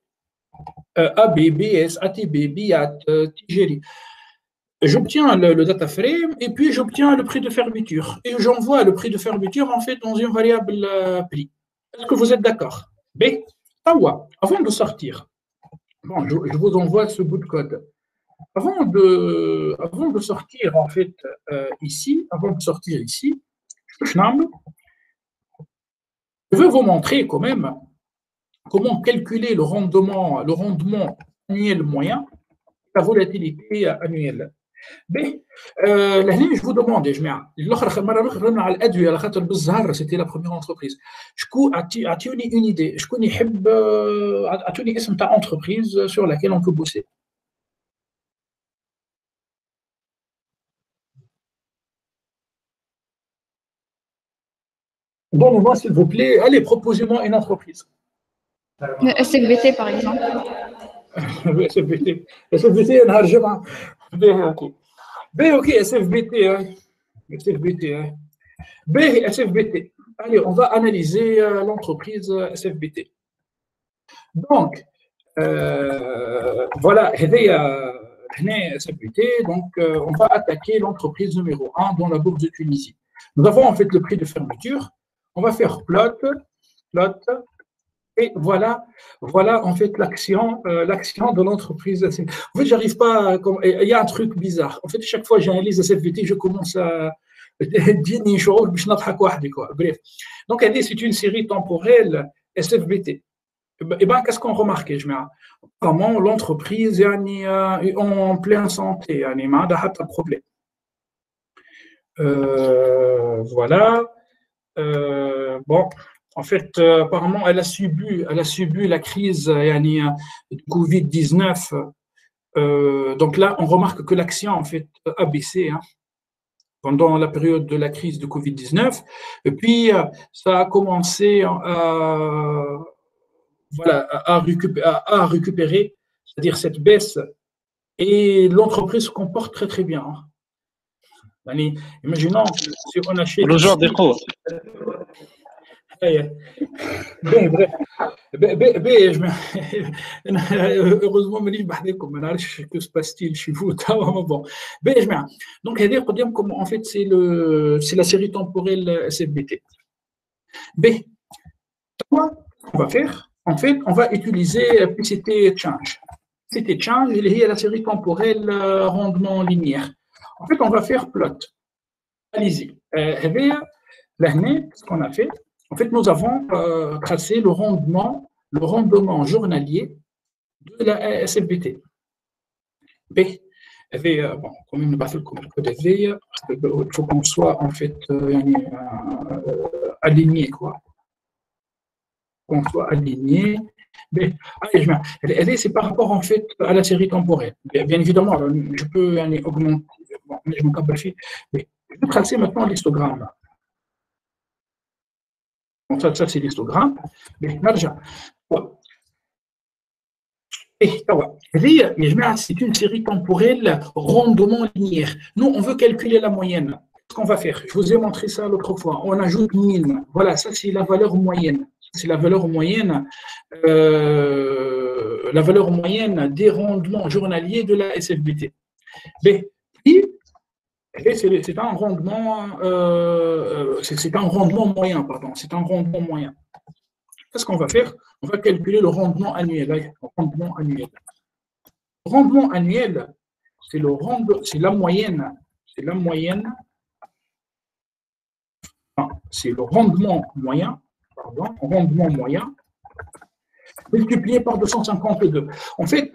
AB, BS, ATB, BIAT, Tijeri. J'obtiens le data frame et puis j'obtiens le prix de fermeture. Et j'envoie le prix de fermeture en fait dans une variable prix. Est-ce que vous êtes d'accord? B. Avant de sortir, bon, je vous envoie ce bout de code. Avant de sortir en fait ici, je vais vous montrer quand même comment calculer le rendement annuel moyen, la volatilité annuelle. Mais je vous demande, c'était la première entreprise. Attendez une idée. Je connais une entreprise sur laquelle on peut bosser. Donnez-moi, s'il vous plaît. Allez, proposez-moi une entreprise. SFBT, par exemple. SFBT, نهار الجمعة. OK, SFBT. SFBT. Allez, on va analyser l'entreprise SFBT. Donc, voilà, SFBT. Donc, on va attaquer l'entreprise numéro 1 dans la bourse de Tunisie. Nous avons en fait le prix de fermeture. On va faire plot, et voilà en fait l'action de l'entreprise. En fait, j'arrive pas. Il y a un truc bizarre. En fait, chaque fois que j'analyse SFBT, je commence à bref. Donc, c'est une série temporelle SFBT. Et bien, qu'est-ce qu'on remarque? Comment l'entreprise est en pleine santé, il n'y a pas de problème. Voilà. Bon, en fait, apparemment, elle a subi la crise du Covid-19. Donc là, on remarque que l'action en fait a baissé pendant la période de la crise de Covid-19. Et puis, ça a commencé à récupérer, c'est-à-dire cette baisse. Et l'entreprise se comporte très très bien. Imaginons si on achète. Le genre des cours. باهي باهي heureusement مانيش بحذاكم ما نعرفش كو سباستيل شي فو توا بون باهي يا جماعه دونك هذه قدامكم en fait c'est la série temporelle SFBT. باهي توا on va faire en fait on va utiliser PCT change. PCT change اللي هي la série temporelle rendement linéaire. En fait on va faire plot. Allez-y. هذه لهنا ce qu'on a fait. En fait, nous avons tracé le rendement journalier de la SFBT. B, bon, quand même, le code V, il faut qu'on soit en fait aligné, quoi. Qu'on soit aligné. B, allez, c'est par rapport en fait à la série temporelle. Bien évidemment, je peux augmenter. Bon, mais je me cache. Mais je vais tracer maintenant l'histogramme. Donc ça c'est l'histogramme. Mais نرجع. C'est une série temporelle rendement linéaire. Nous, on veut calculer la moyenne. Ce qu'on va faire, je vous ai montré ça l'autre fois. On ajoute mine. Voilà, ça c'est la valeur moyenne. C'est la valeur moyenne des rendements journaliers de la SFBT. Mais c'est un rendement moyen, pardon. C'est un rendement moyen. Qu'est-ce qu'on va faire? On va calculer le rendement annuel. Le rendement annuel, c'est la moyenne. C'est la moyenne. C'est le rendement moyen. Pardon, rendement moyen multiplié par 252. En fait,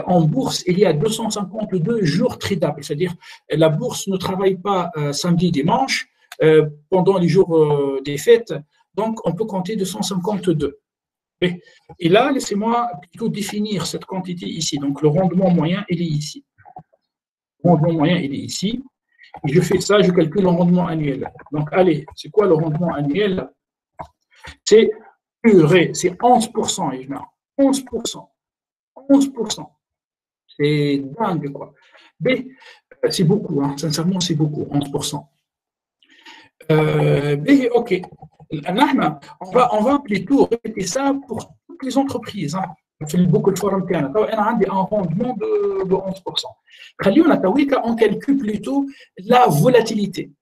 en bourse, il y a 252 jours tradables, c'est-à-dire la bourse ne travaille pas samedi, dimanche, pendant les jours des fêtes, donc on peut compter 252. Et là, laissez-moi plutôt définir cette quantité ici. Donc le rendement moyen, il est ici. Le rendement moyen, il est ici. Et je fais ça, je calcule le rendement annuel. Donc allez, c'est quoi le rendement annuel? C'est purée, c'est 11%, 11%. 11%. C'est dingue, quoi. Mais c'est beaucoup, hein. Sincèrement, c'est beaucoup, 11%. Mais ok. On va plutôt répéter ça pour toutes les entreprises. Hein. On fait beaucoup de forums. On a un rendement de 11%. On calcule plutôt la volatilité.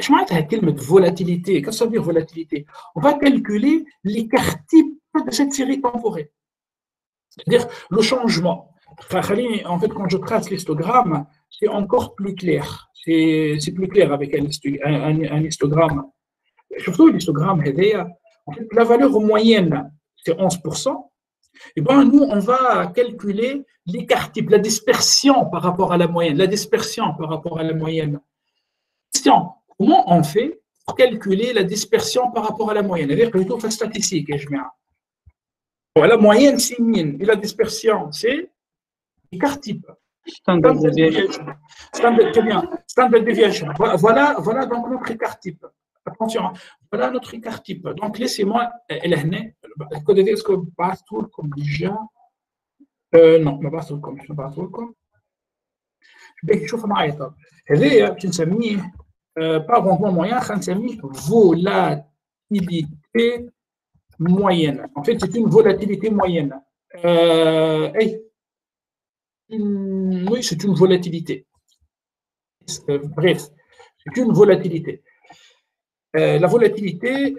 Je m'arrête à la volatilité. Qu'est-ce que ça veut dire volatilité? On va calculer l'écart type de cette série temporelle. C'est-à-dire le changement. En fait, quand je trace l'histogramme, c'est encore plus clair. C'est plus clair avec un histogramme. Surtout l'histogramme, en fait, la valeur moyenne, c'est 11%. Et bien, nous, on va calculer l'écart type, la dispersion par rapport à la moyenne. La dispersion par rapport à la moyenne. Comment on fait pour calculer la dispersion par rapport à la moyenne? C'est-à-dire plutôt la statistique. La moyenne, c'est mine. Et la dispersion, c'est l'écart type. Standard deviation. Standard deviation. Voilà donc notre écart type. Attention, voilà notre écart type. Donc laissez-moi, est-ce que je passe tout comme déjà? Non, je ne passe pas comme. Je vais معايا طب. هذايا بنسميه pas rendement moyen, بنسميه volatilité moyenne. En fait, c'est une volatilité moyenne. Oui, c'est une volatilité. Bref, c'est une volatilité. La volatilité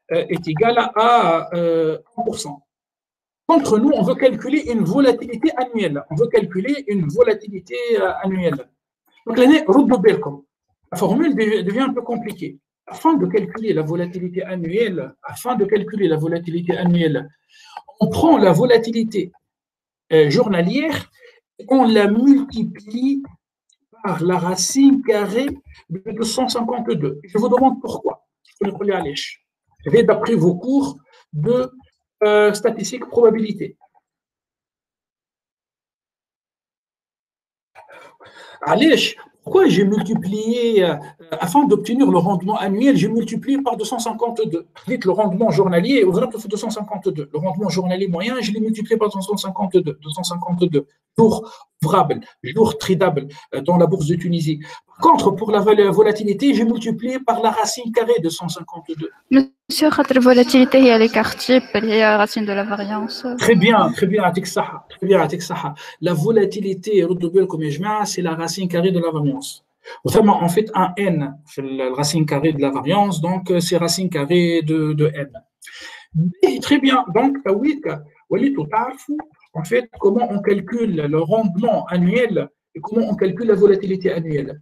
est égale à 1%. Contre nous, on veut calculer une volatilité annuelle. Donc, l'année, la formule devient un peu compliquée. Afin de calculer la volatilité annuelle, on prend la volatilité journalière et on la multiplie par la racine carrée de 252. Je vous demande pourquoi. C'est d'après vos cours de statistique probabilité. Allez, pourquoi j'ai multiplié, afin d'obtenir le rendement annuel, j'ai multiplié par 252. Vite, le rendement journalier, au fait 252. Le rendement journalier moyen, je l'ai multiplié par 252. 252 jours ouvrables, jours tradables dans la bourse de Tunisie. Contre, pour la volatilité, j'ai multiplié par la racine carrée de 152. Monsieur, la volatilité, il y a l'écart type, il y a la racine de la variance. Très bien, Atik Saha. Très bien, Atik Saha. La volatilité, c'est la racine carrée de la variance. Autrement, en fait, un n, c'est la racine carrée de la variance, donc c'est racine carrée de n. Et très bien, donc, en fait, comment on calcule le rendement annuel et comment on calcule la volatilité annuelle.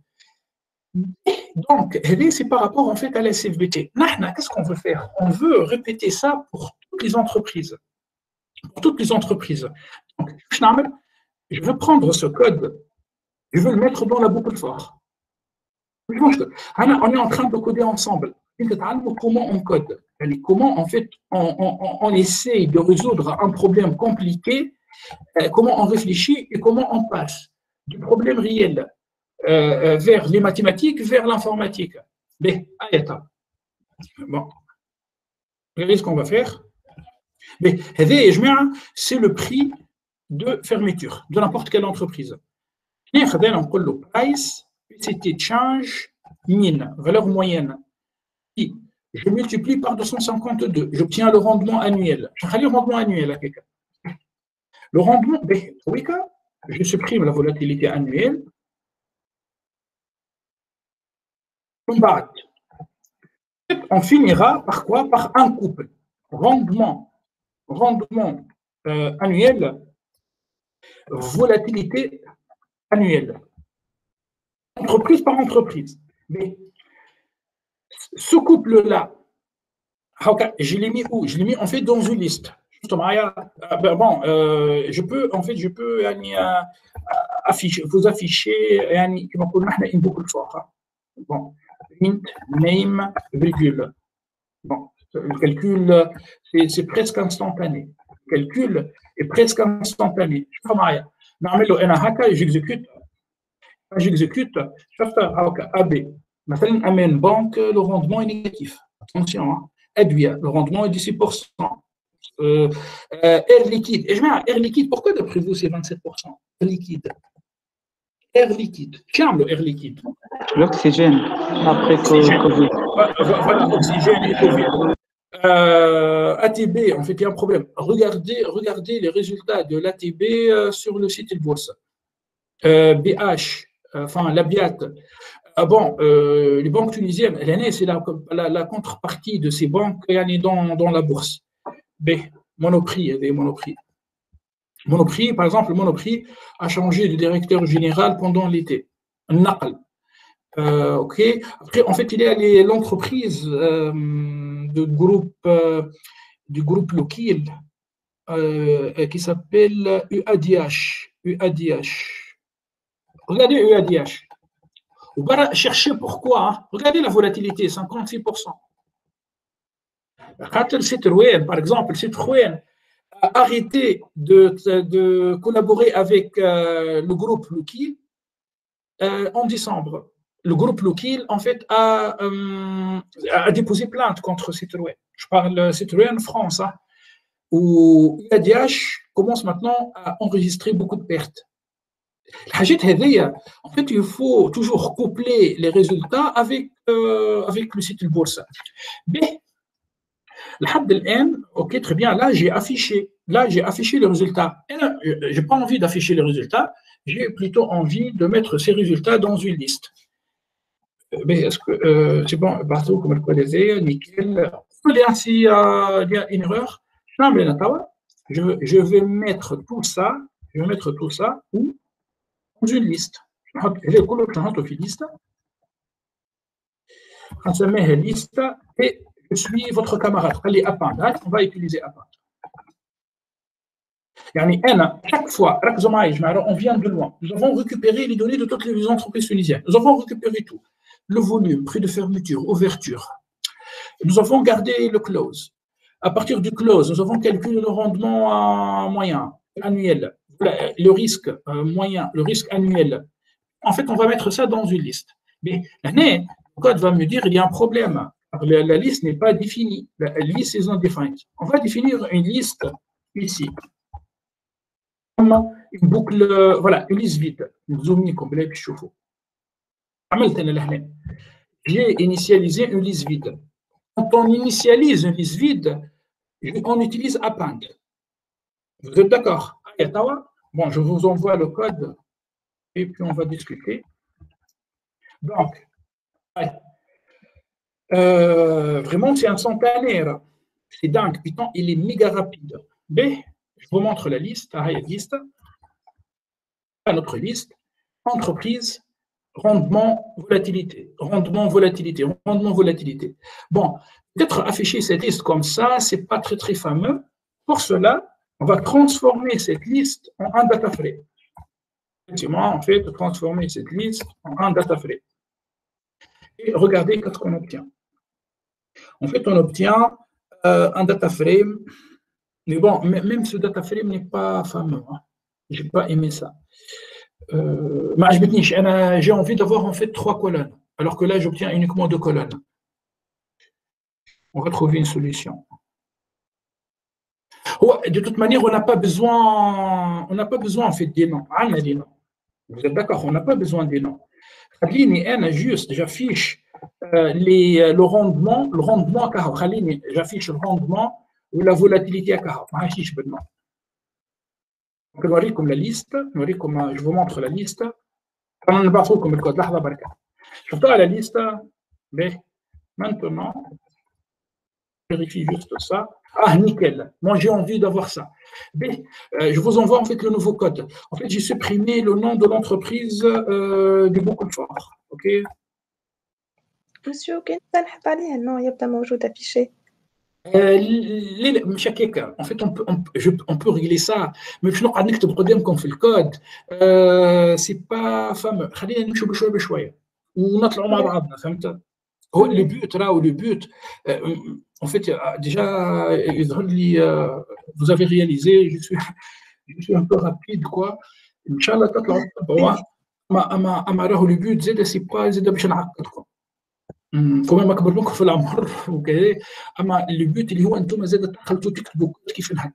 Donc, c'est par rapport en fait à la SFBT. Qu'est-ce qu'on veut faire? On veut répéter ça pour toutes les entreprises. Pour toutes les entreprises. Donc, je veux prendre ce code, je veux le mettre dans la boucle for. On est en train de coder ensemble. Comment on code? Comment en fait on essaie de résoudre un problème compliqué, comment on réfléchit et comment on passe du problème réel vers les mathématiques, vers l'informatique. Mais, bon, regardez ce qu'on va faire. Mais, c'est le prix de fermeture de n'importe quelle entreprise. On dit le price, c'était change min, valeur moyenne. Je multiplie par 252, j'obtiens le rendement annuel. Je vais le rendement annuel à quelqu'un. Le rendement, je supprime la volatilité annuelle. On finira par quoi? Par un couple. Rendement annuel, volatilité annuelle. Entreprise par entreprise. Mais ce couple-là, je l'ai mis où? Je l'ai mis en fait dans une liste. Bon, je peux vous afficher une boucle forte. Bon, int, name, virgule. Bon, le calcul, c'est presque instantané. Le calcul est presque instantané. J'exécute. AB. Maintenant, Amen Banque, le rendement est négatif. Attention, Advia, le rendement est de 6%. Air liquide. Et je mets Air liquide, pourquoi d'après vous c'est 27%? Air liquide. Air liquide. Tiens, le air liquide. L'oxygène, après Covid. Voilà, oxygène et Covid. ATB, en fait, il y a un problème. Regardez les résultats de l'ATB sur le site de bourse. BH, enfin, la BIAT. Les banques tunisiennes, c'est la contrepartie de ces banques dans la bourse. B, Monoprix, il y a des Monoprix. Monoprix, par exemple, Monoprix a changé de directeur général pendant l'été. Naql. OK. Après, en fait, il y a l'entreprise du groupe Lokil qui s'appelle UADH. Regardez UADH. On va chercher pourquoi. Regardez la volatilité, 56%. Citroën, par exemple, Citroën a arrêté de collaborer avec le groupe Lokil en décembre. Le groupe Lokil, en fait, a déposé plainte contre Citroën. Je parle Citroën France, où UADH commence maintenant à enregistrer beaucoup de pertes. En fait, il faut toujours coupler les résultats avec le site de bourse. Mais, ok, très bien, là j'ai affiché les résultats. Je n'ai pas envie d'afficher les résultats, j'ai plutôt envie de mettre ces résultats dans une liste. Mais est-ce que c'est bon, partout comme le disait, nickel. S'il y a une erreur, je vais mettre tout ça où? Dans une liste. Je vais في liste. غنسميها liste et je suis votre camarade. Allez, append. On va utiliser append. Chaque fois, on vient de loin. Nous avons récupéré les données de toutes les entreprises tunisiennes. Nous avons récupéré tout. Le volume, prix de fermeture, ouverture. Nous avons gardé le close. À partir du close, nous avons calculé le rendement moyen, annuel, le risque moyen, le risque annuel. En fait, on va mettre ça dans une liste. Mais l'année, le code va me dire qu'il y a un problème. La liste n'est pas définie. La liste est undefined. On va définir une liste ici. Une boucle, voilà, une liste vide. Zoom comme là, puis chauffe. J'ai initialisé une liste vide. Quand on initialise une liste vide, on utilise append. Vous êtes d'accord? Bon, je vous envoie le code et puis on va discuter. Donc, vraiment, c'est instantané. C'est dingue. Python, il est méga rapide. Mais, je vous montre la liste. Notre liste. Entreprise, rendement, volatilité. Rendement, volatilité. Rendement, volatilité. Bon, peut-être afficher cette liste comme ça, ce n'est pas très, très fameux. Pour cela, on va transformer cette liste en un data frame. Effectivement, on fait transformer cette liste en un data frame. Et regardez qu'est-ce qu'on obtient. En fait, on obtient un data frame. Mais bon, même ce data frame n'est pas fameux. Hein. Je n'ai pas aimé ça. J'ai envie d'avoir en fait 3 colonnes, alors que là, j'obtiens uniquement 2 colonnes. On va trouver une solution. Ouais, de toute manière, on n'a pas besoin en fait des noms. Vous êtes d'accord? On n'a pas besoin des noms. Juste, j'affiche le rendement, j'affiche le rendement ou la volatilité à Kahab. Donc, la liste, je vous montre la liste. Je la liste, mais maintenant, je vérifie juste ça. Ah, nickel. Moi, j'ai envie d'avoir ça. Mais, je vous envoie en fait le nouveau code. En fait, j'ai supprimé le nom de l'entreprise du beaucoup fort. OK? Monsieur, كان نحط عليه النوع يبدا موجود affiché. En fait, on peut régler ça. Mais je n'ai pas de problème comme fait le code. C'est pas fameux. خلينا نمشي بشوية بشوية ونطلعوا مع بعضنا فهمت؟ هو le but en fait déjà vous avez réalisé je suis un peu rapide quoi. Inch'Allah تطلعوا اما راهو le but زاد c'est pas زاد باش نعقدكم. كمان اكبر منكم في العمر وكذا اما البيوت اللي هو انتم زاد دخلتوا تكتبوا كيف هكا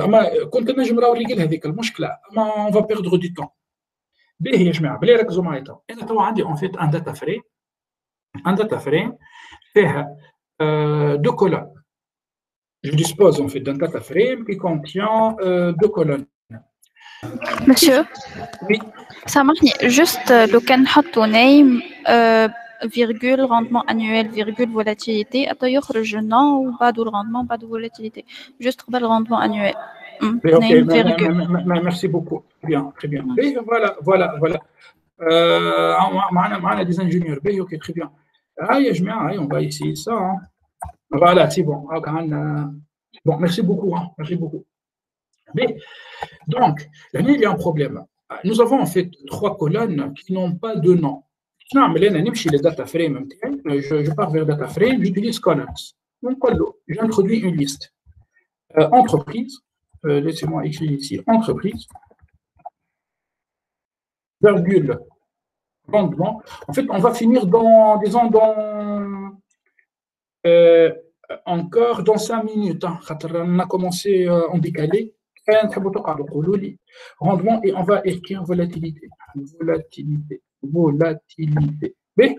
اما كنت نجم نوريك هذيك المشكله اما اون فا بيردر دي طون باهي يا جماعه بلي ركزوا معايا تو انا تو عندي اون فيت ان داتا فريم فيها 2 colonnes. Je dispose en fait d'un data frame qui contient 2 colonnes. Monsieur, oui. Ça marche juste le can حطوا name virgule rendement annuel virgule volatilité après يخرج nom ou pas de rendement pas de volatilité juste le rendement annuel. Okay, merci beaucoup. Très bien. Voilà. معنا des ingénieurs. OK, très bien. يا جماعه on va essayer ça. Hein. Voilà, c'est bon. Bon, merci beaucoup. Hein. Merci beaucoup. Mais, donc, il y a un problème. Nous avons en fait 3 colonnes qui n'ont pas de nom. Les data frame, je pars vers data frame, j'utilise columns. Donc, j'introduis une liste. Entreprise, laissez-moi écrire ici, entreprise, virgule, rendement. En fait, on va finir disons, encore dans 5 minutes. Hein. On a commencé en décalé. Rendement et on va écrire volatilité. Mais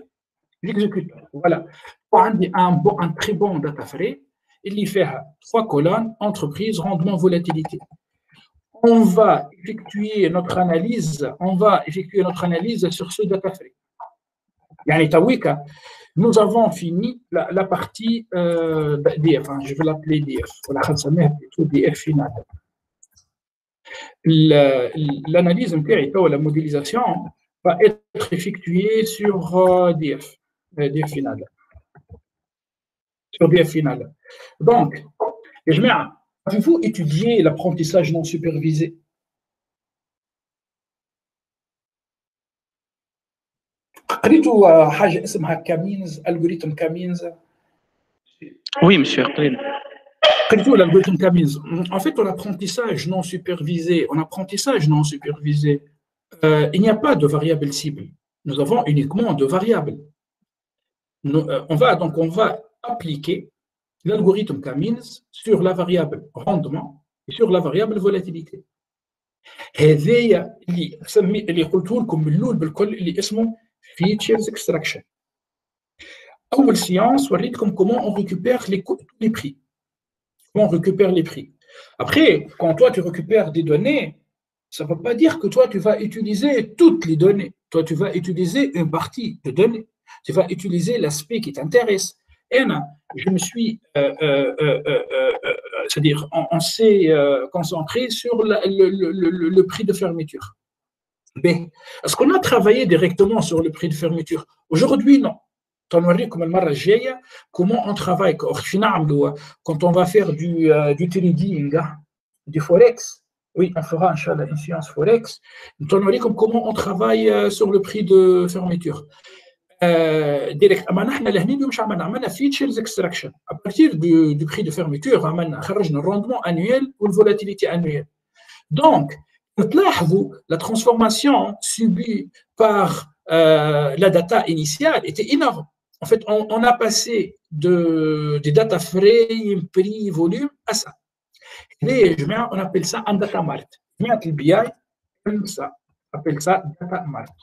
j'exécute. Voilà. Un très bon data frame. Il y fait 3 colonnes, entreprise, rendement, volatilité. On va effectuer notre analyse sur ce data frame. Yani tawika, nous avons fini la partie DF. Hein, je vais l'appeler DF. Voilà, ça met plutôt DF final. L'analyse ou la modélisation va être effectuée sur DF final. Sur DF final. Donc, avez-vous étudié l'apprentissage non supervisé? قريتوا حاجة اسمها كامينز algorithme كامينز؟ Oui, monsieur. قريتوا l'algorithme كامينز. En fait, en apprentissage non supervisé, il n'y a pas de variable cible. Nous avons uniquement de variables. On va appliquer l'algorithme Kamins sur la variable rendement et sur la variable volatilité. هذايا اللي قلته لكم من الاول بالكل اللي اسمه features extraction. Première séance, on va voir comment on récupère les prix. Comment on récupère les prix. Après, quand toi tu récupères des données, ça ne veut pas dire que toi tu vas utiliser toutes les données. Toi tu vas utiliser une partie de données. Tu vas utiliser l'aspect qui t'intéresse. Et là, je me suis, c'est-à-dire, on s'est concentré sur le prix de fermeture. Mais est-ce qu'on a travaillé directement sur le prix de fermeture? Aujourd'hui, non. Comment on travaille quand on va faire du trading, du forex. Oui, on fera Inch'Allah une séance forex. Comment on travaille sur le prix de fermeture. Direct, features extraction. À partir du prix de fermeture, on a le rendement annuel ou la volatilité annuelle. Donc, la transformation subie par la data initiale était énorme. En fait, on a passé des data frame, prix, volume à ça. Et on appelle ça un data mart. Le BI appelle ça data mart.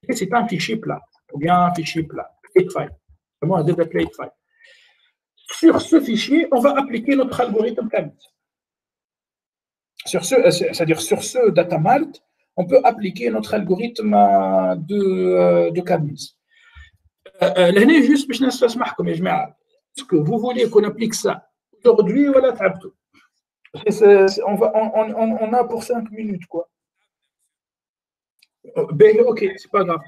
Et c'est un fichier plat, ou bien un fichier plat, plate file. Vraiment un data plate file. Sur ce fichier, on va appliquer notre algorithme Camis. C'est-à-dire sur ce data mart, on peut appliquer notre algorithme de Camis. Là, juste pour est-ce que vous voulez qu'on applique ça aujourd'hui ou là, on a pour 5 minutes, quoi. Ok, c'est pas grave.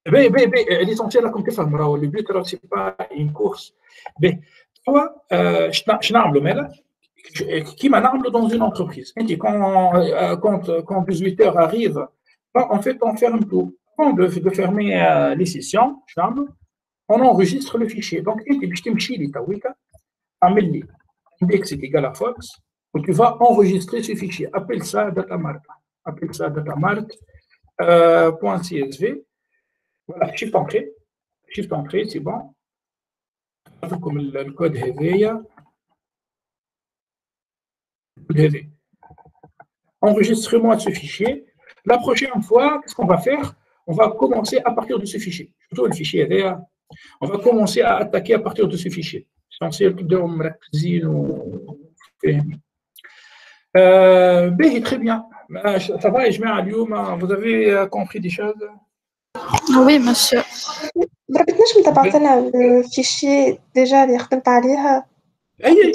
L'essentiel, comme tu fais, le but, c'est pas une course. Toi, qui m'anime dans une entreprise. Quand 18 heures arrive, en fait, on ferme tout. Avant de fermer les sessions, on enregistre le fichier. Donc, index est égal à false, donc tu vas enregistrer ce fichier. Appelle ça datamart. Appelle ça datamart.csv. Voilà, shift entrée, c'est bon. Comme le code HEVEA. Enregistrez-moi ce fichier. La prochaine fois, qu'est-ce qu'on va faire? On va commencer à partir de ce fichier. Plutôt le fichier HEVEA. On va commencer à attaquer à partir de ce fichier. Très bien. Ça va, vous avez compris des choses? Oui, monsieur. بربطناش متابعتنا الفيشي ديجا اللي خدمت عليها. اي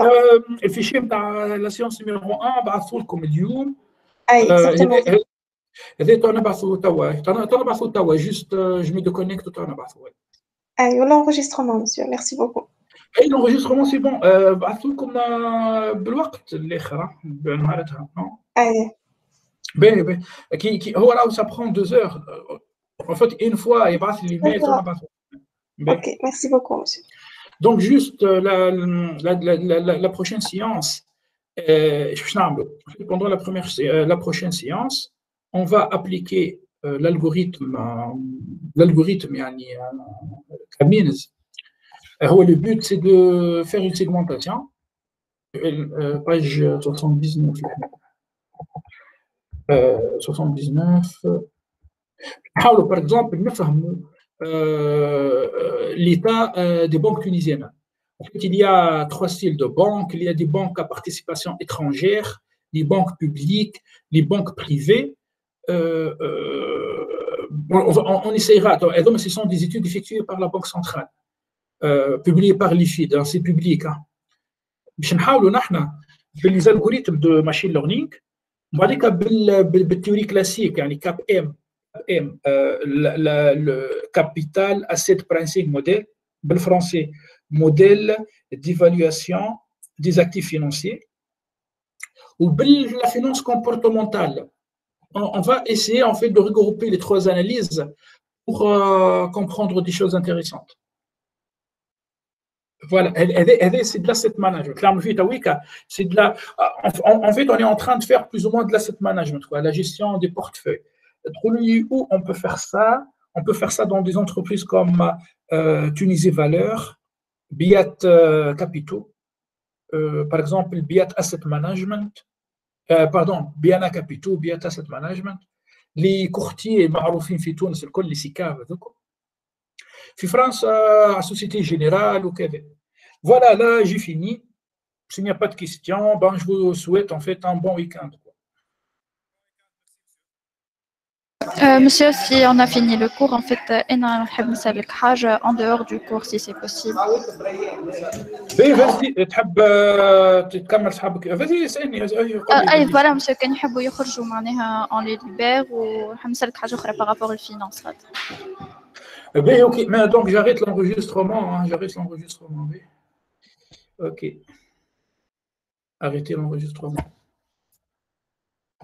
الفيشي نتاع لا سيونس نيميرو 1 بعثوا لكم اليوم. هذا تنبعثوا توا جوست جو مي دو كونيكت وتنبعثوا. ايوه l'enregistrement monsieur, merci beaucoup. اي l'enregistrement c'est bon. بعثوا لكم بالوقت الاخر بنهارتها. اي باهي كي هو راه ça prend 2 heures. En fait, une fois, il va se limiter. Ok, merci beaucoup, monsieur. Donc, juste la prochaine séance, pendant la prochaine séance, on va appliquer l'algorithme Camis. Le but, c'est de faire une segmentation. Page 79. 79. Par exemple, nous l'état des banques tunisiennes. En fait, il y a 3 styles de banques. Il y a des banques à participation étrangère, les banques publiques, les banques privées. On essaiera. Ce sont des études effectuées par la Banque centrale, publiées par l'IFID. C'est public. Les algorithmes de machine learning, بالتhéorie classique, يعني CAPM, le capital asset pricing model, le français, modèle d'évaluation des actifs financiers, ou la finance comportementale. On va essayer en fait de regrouper les 3 analyses pour comprendre des choses intéressantes. Voilà, c'est de l'asset management. C'est de la. En fait, on est en train de faire plus ou moins de l'asset management, quoi, la gestion des portefeuilles. Où on peut faire ça? On peut faire ça dans des entreprises comme Tunisie Valeur, Biat Capitaux, par exemple Biat Asset Management, pardon, Biana Capitaux, Biat Asset Management, لي كورتي معروفين في تونس الكل لي سيكاف هذوك في فرنسا سوسيتي جينيرال وكذا. Voilà, là j'ai fini. S'il n'y a pas de questions, ben, je vous souhaite en fait un bon week-end. Monsieur, si on a fini le cours, en fait, أنا نحب نسألك حاجة en dehors du cours si c'est possible. vas-y, تحب تكمل صحابك. Vas-y, اسألني. أي voilà, monsieur, كان يحبوا يخرجوا معناها en les libère ونحب نسألك حاجة أخرى par rapport au finance. Ok, mais donc j'arrête l'enregistrement. J'arrête l'enregistrement. Ok. Arrêtez l'enregistrement.